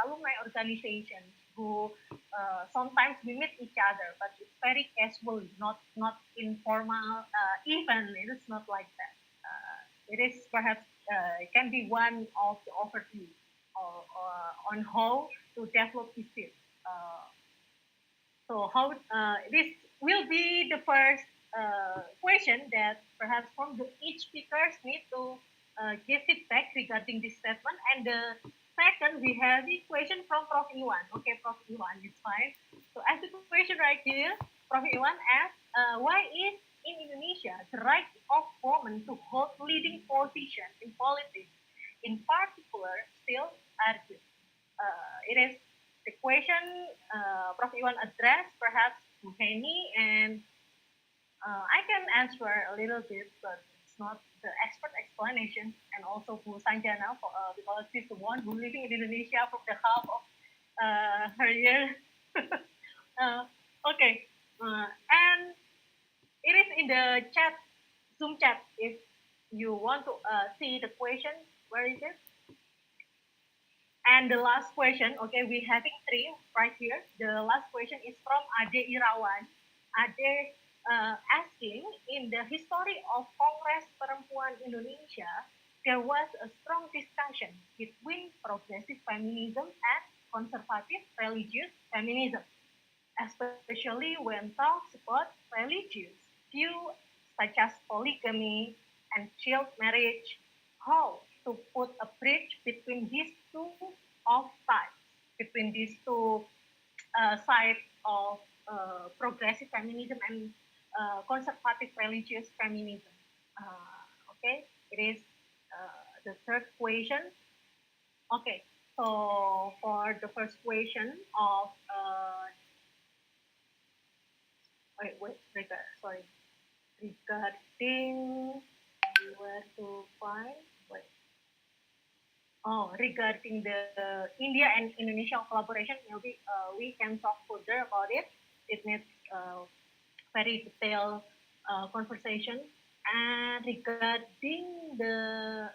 alumni organization who sometimes we meet each other, but it's very casual, not informal event. It is not like that. It is perhaps it can be one of the overview on how to develop this field. So how this will be the first question that perhaps from the each speakers need to give feedback regarding this statement. And the second, we have the question from Prof. Iwan. Okay, Prof. Iwan, it's fine. So as the question right here, Prof. Iwan asks, why is in Indonesia the right of women to hold leading positions in politics, in particular, still argued? It is the question Prof. Iwan addressed, perhaps to Henny, and I can answer a little bit, but it's not the expert explanation, and also Bu Sanjana, because she's the one who living in Indonesia for the half of her year. uh, okay, and it is in the chat, Zoom chat. If you want to see the question, where is it? And the last question, okay, we having three right here. The last question is from Ade Irawan. Ade asking, in the history of Kongres Perempuan Indonesia, there was a strong discussion between progressive feminism and conservative religious feminism, especially when talks about religious views such as polygamy and child marriage. How to put a bridge between these two of sides, between these two sides of progressive feminism and conservative religious feminism. Okay, it is the third question. Okay, so for the first question of sorry, regarding where to find wait. Oh, regarding the India and Indonesia collaboration, maybe we can talk further about it. It needs very detailed conversation. And regarding the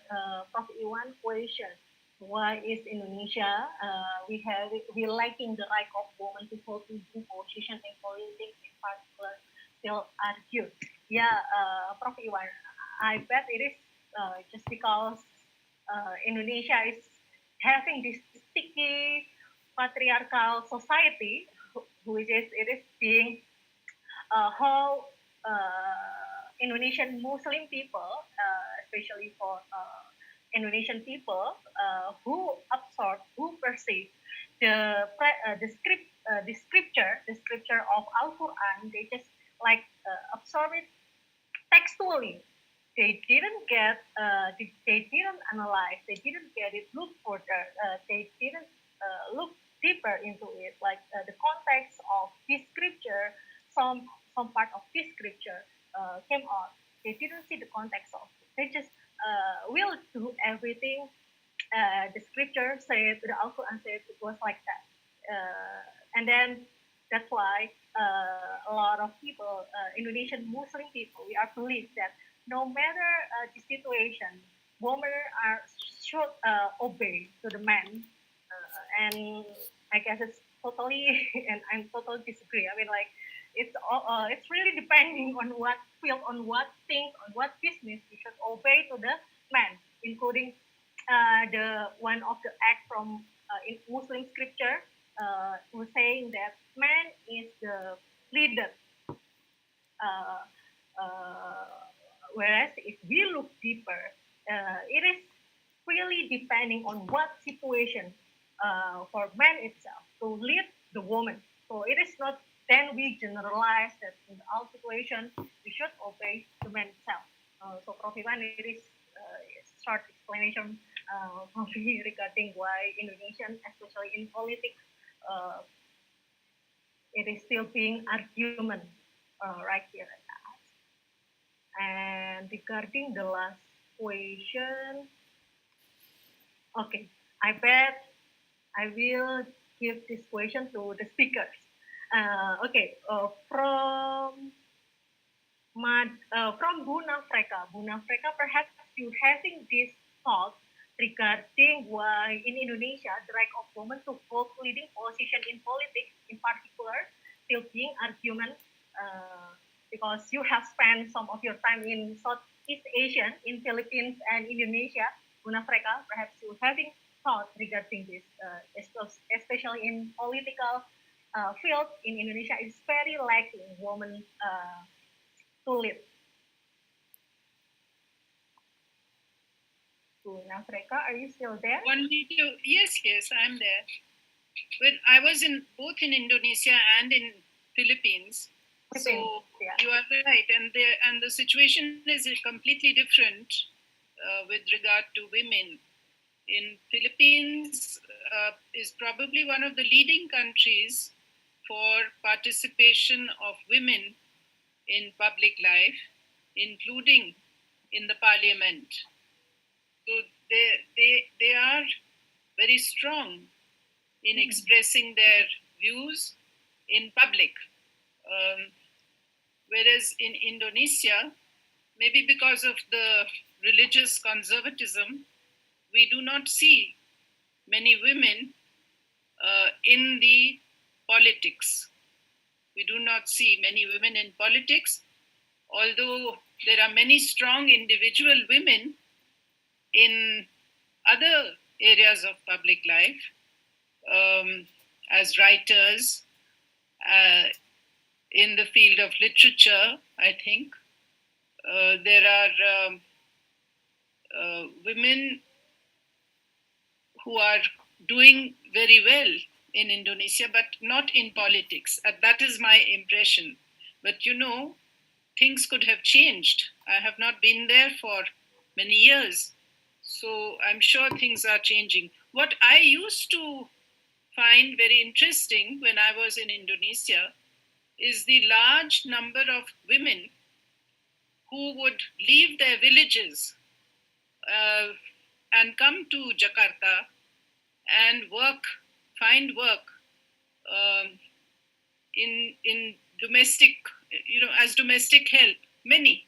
Prof. Iwan question, why is Indonesia we lacking the right of women to hold leading position in politics in particular still argue? Yeah, Prof. Iwan, I bet it is just because Indonesia is having this sticky patriarchal society, which is it is being how Indonesian Muslim people, especially for Indonesian people who absorb, who perceive the scripture of Al Quran, they just like absorb it textually. They didn't get, they didn't analyze, they didn't get it, look further, they didn't look deeper into it, like the context of this scripture, some part of this scripture came out. They didn't see the context of it. They just will do everything the scripture said, the Al Quran said it was like that. And then that's why a lot of people, Indonesian Muslim people, we are believed that no matter the situation, women are should obey to the man. And I guess it's totally, and I'm totally disagree. I mean, like it's really depending on what field, on what things, on what business you should obey to the man, including the one of the act from in Muslim scripture was saying that man is the leader. Uh, uh, Whereas if we look deeper, it is really depending on what situation for man itself to lead the woman. So it is not then we generalize that in all situations we should obey the man itself. So Prof. Ivan, it is a short explanation from me regarding why Indonesian, especially in politics, uh, it is still being argument right here and now. And regarding the last question, okay, I bet I will give this question to the speakers. Okay, from Buna Freka, perhaps you having this thought regarding why in Indonesia the right of women to hold leading position in politics, in particular, still being argument because you have spent some of your time in Southeast Asia, in Philippines and Indonesia. Buna Freka, perhaps you having thought regarding this, especially in political field in Indonesia, it's very lacking women to lead. Buna Freka, are you still there? Yes, I'm there. When I was in both in Indonesia and in Philippines, so yeah. you are right, and the situation is completely different with regard to women. In Philippines is probably one of the leading countries for participation of women in public life, including in the parliament. So they are very strong in expressing their views in public. Whereas in Indonesia, maybe because of the religious conservatism, we do not see many women in the politics. We do not see many women in politics, although there are many strong individual women in other areas of public life, as writers, in the field of literature, I think. There are women who are doing very well in Indonesia, but not in politics. That is my impression. But things could have changed. I have not been there for many years, so I'm sure things are changing. What I used to find very interesting when I was in Indonesia is the large number of women who would leave their villages and come to Jakarta and find work in domestic, as domestic help. Many.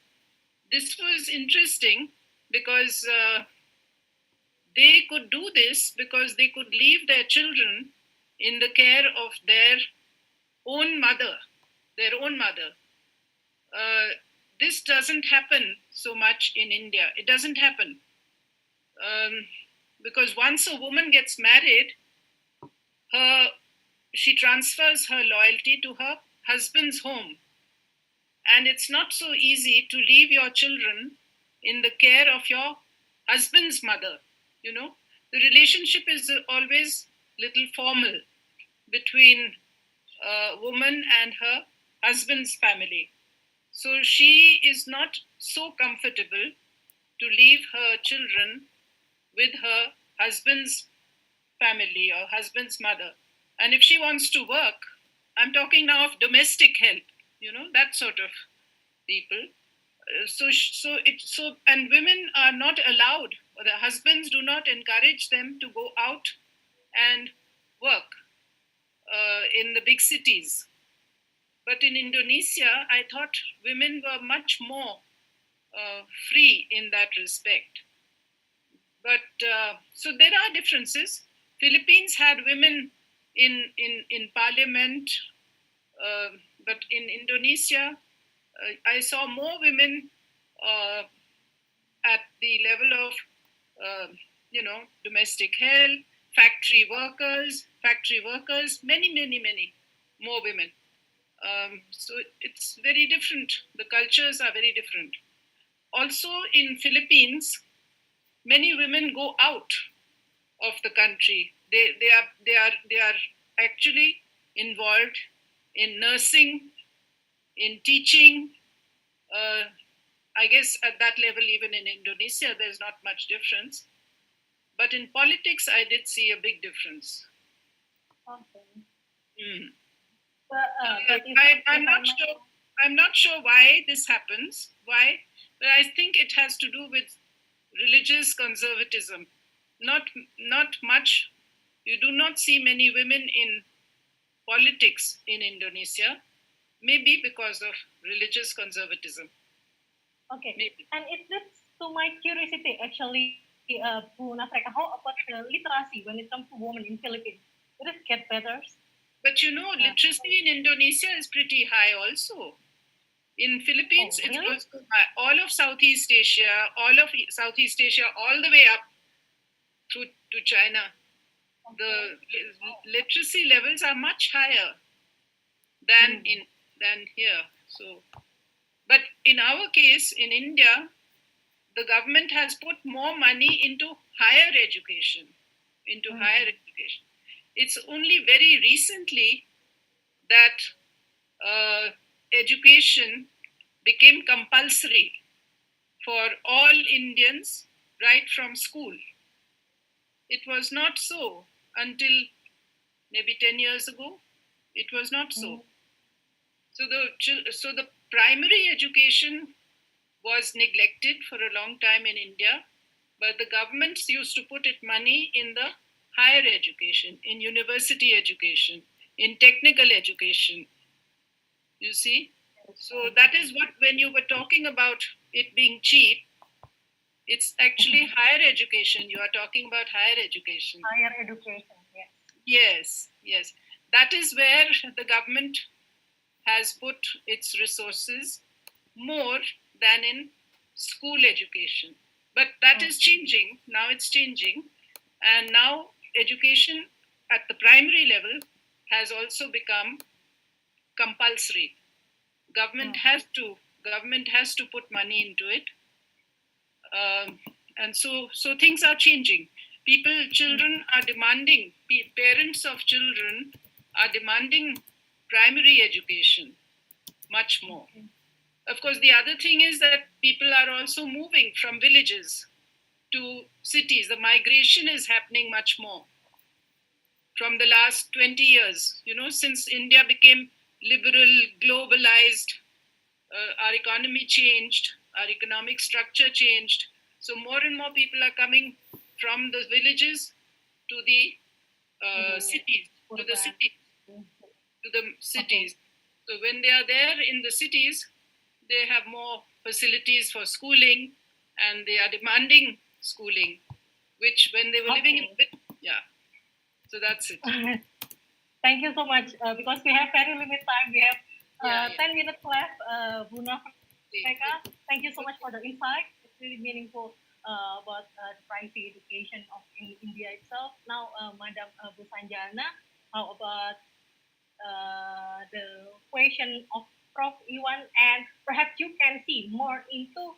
This was interesting because they could do this because they could leave their children in the care of their own mother. This doesn't happen so much in India. It doesn't happen. Because once a woman gets married, she transfers her loyalty to her husband's home. And it's not so easy to leave your children in the care of your husband's mother. The relationship is always little formal between a woman and her husband's family. So she is not so comfortable to leave her children with her husband's family or husband's mother. And if she wants to work, I'm talking now of domestic help, that sort of people. And women are not allowed, or the husbands do not encourage them to go out and work in the big cities. But in Indonesia, I thought women were much more free in that respect. But so there are differences. Philippines had women in parliament, but in Indonesia, I saw more women at the level of, domestic help, factory workers, many more women. So it's very different. The cultures are very different. Also in Philippines, many women go out of the country. They are actually involved in nursing, in teaching. I guess at that level, even in Indonesia, there's not much difference. But in politics, I did see a big difference. Okay. Mm. But I'm not sure why this happens. Why? But I think it has to do with religious conservatism. Not much. You do not see many women in politics in Indonesia. Maybe because of religious conservatism. Okay. Maybe. And it leads to my curiosity, actually, Bu Nafreka, how about the literacy when it comes to women in Philippines? Did it get better? But literacy in Indonesia is pretty high also. In Philippines, really? It's also high. All of Southeast Asia, all the way up to China. Okay. The literacy levels are much higher than here. So, but in our case, in India, the government has put more money into higher education. It's only very recently that education became compulsory for all Indians right from school. It was not so until maybe 10 years ago. It was not so. So the primary education was neglected for a long time in India, but the governments used to put money in the higher education, in university education, in technical education. You see? So that is what, when you were talking about it being cheap, it's actually higher education. You are talking about higher education. Higher education, yes. Yes. That is where the government has put its resources more than in school education. But that is changing. Now it's changing. And now education at the primary level has also become compulsory. Government has to put money into it. And so things are changing. Children are demanding, parents of children are demanding primary education much more. Of course, the other thing is that people are also moving from villages to cities. The migration is happening much more from the last 20 years. Since India became liberal, globalized, our economy changed, our economic structure changed. So more and more people are coming from the villages to the cities, to the cities. So when they are there in the cities, they have more facilities for schooling, and they are demanding schooling, which when they were living in so that's it. Thank you so much. Because we have very limited time. We have 10 minutes left. Bu Nafreka, thank you so much for the insight. It's really meaningful about the primary education in India itself. Now, Madam Bu Sanjana, how about the question of Prof. Iwan, and perhaps you can see more into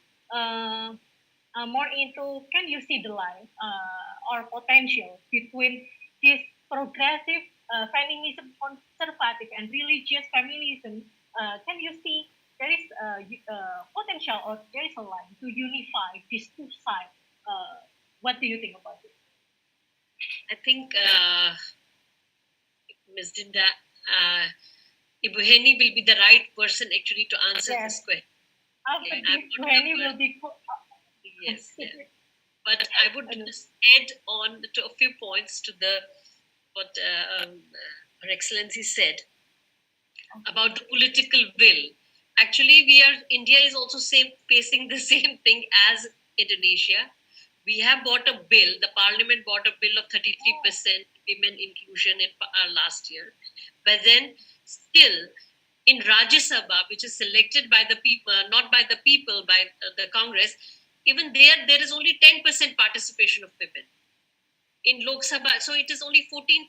can you see the line or potential between this progressive feminism, conservative and religious feminism, can you see there is potential or there is a line to unify these two sides? What do you think about it? I think Ms. Dinda, Ibu Heni will be the right person actually to answer this question. After Yeah, this, Heni will be. Yes, yes. But I would just add on to a few points to the what Her Excellency said about the political will. Actually, India is also facing the same thing as Indonesia. We have bought a bill. The Parliament bought a bill of 33% women inclusion in last year, but then still in Rajya Sabha, which is selected by the people, not by the people, by the Congress, even there is only 10% participation of women. In Lok Sabha, so it is only 14%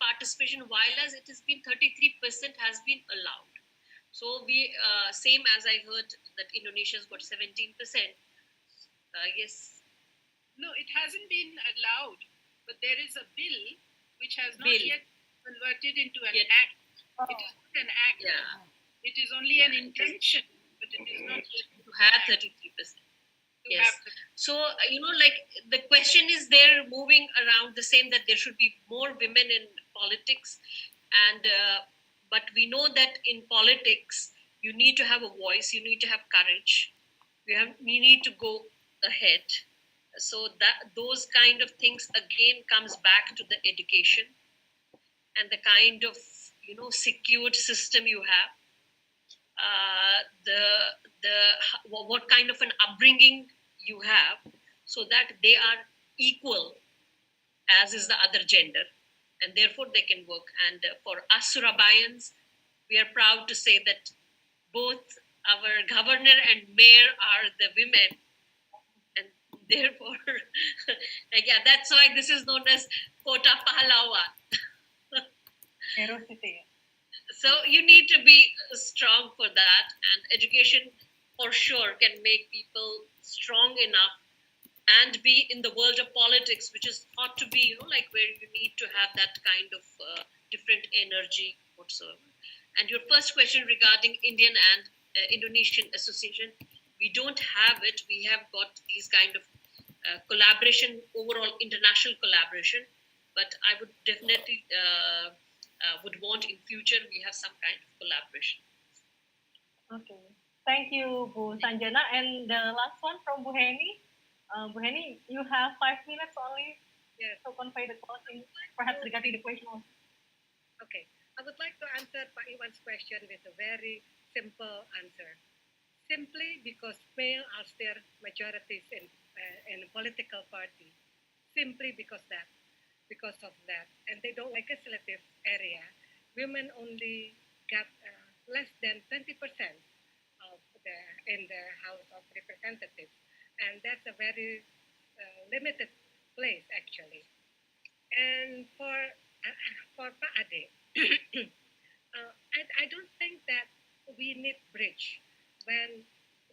participation, while as it has been 33% has been allowed. So we same as I heard that Indonesia's got 17%. Yes. No, it hasn't been allowed, but there is a bill which has not yet converted into an act. It is not an act. Yeah. It is only an intention, but it is not yet to have 33%. Yes. So, like the question is they're moving around the same, that there should be more women in politics. And, but we know that in politics, you need to have a voice, you need to have courage. We need to go ahead. So that those kind of things again comes back to the education and the kind of, secured system you have. What kind of an upbringing you have, so that they are equal as is the other gender, and therefore they can work. And for us Surabayans, we are proud to say that both our governor and mayor are the women, and therefore that's why this is known as Kota Pahlawan. So you need to be strong for that, and education for sure can make people strong enough and be in the world of politics, which is thought to be, like where you need to have that kind of different energy whatsoever. And your first question regarding Indian and Indonesian association, we don't have it. We have got these kind of collaboration, overall international collaboration, but I would definitely would want in future we have some kind of collaboration. Okay, thank you, Bu Sanjana. And the last one from Bu Heni. Bu Heni, you have 5 minutes only to convey the closing, perhaps regarding the question also. Okay, I would like to answer Pak Iwan's question with a very simple answer. Simply because male are still majorities in a political party. Simply because of that, and they don't legislative area, women only got less than 20% of in the House of Representatives, and that's a very limited place actually. And for Pak Ade, I don't think that we need bridge when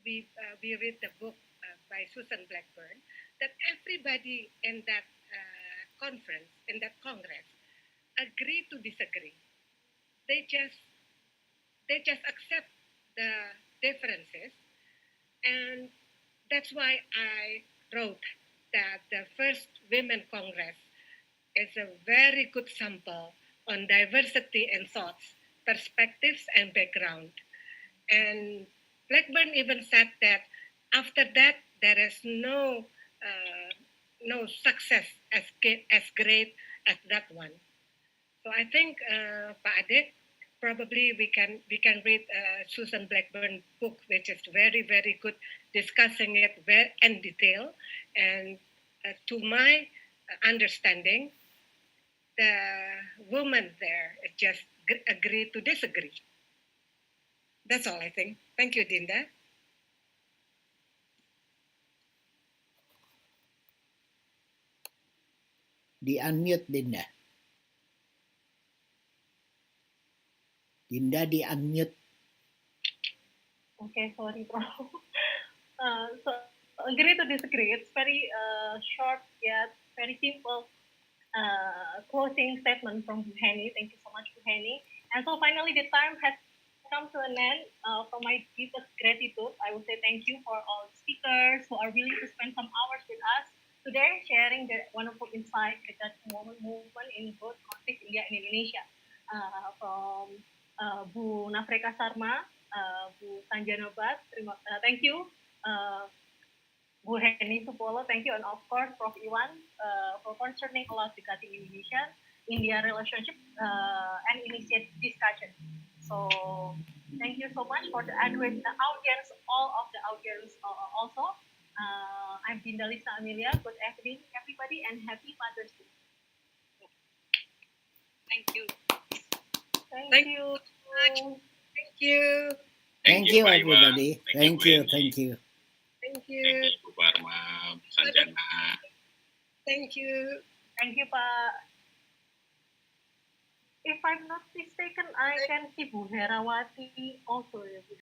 we read the book by Susan Blackburn, that everybody in that conference, in that Congress, agree to disagree. They just accept the differences, and that's why I wrote that the first Women Congress is a very good sample on diversity in thoughts, perspectives, and background. And Blackburn even said that after that, there is no success as great as that one. So I think, Pak Ade, probably we can read Susan Blackburn book, which is very, very good, discussing it very in detail. And to my understanding, the women there just agree to disagree. That's all I think. Thank you, Dinda. Di-unmute, Dinda. Dinda, di-unmute. Okay, sorry, bro. So agree to disagree. It's very short yet very simple closing statement from Bu Henny. Thank you so much, Bu Henny. And so finally, the time has come to an end. For my deepest gratitude, I would say thank you for all speakers who are willing to spend some hours with us today, sharing their wonderful insight regarding women movement in both conflict India and Indonesia. From Bu Nafreka Sarma, Bu Sanjana Bhatt, thank you. Bu Henny Supolo, thank you, and of course, Prof. Iwan, for concerning a lot regarding Indonesia, India relationship, and initiate discussion. So, thank you so much for the audience, all of the audience also. I'm Dinda Lisa Amelia. Good evening, everybody, and happy Father's Day. Thank you. Thank you. Thank you. Thank you, Pak Iwan. everybody. Thank you. Bu Thank Eni. you. Thank Thank you. you, Bu Parma, Bu Sanjana. Thank you. Thank you, Pak. If I'm not mistaken, I can see Bu Herawati also.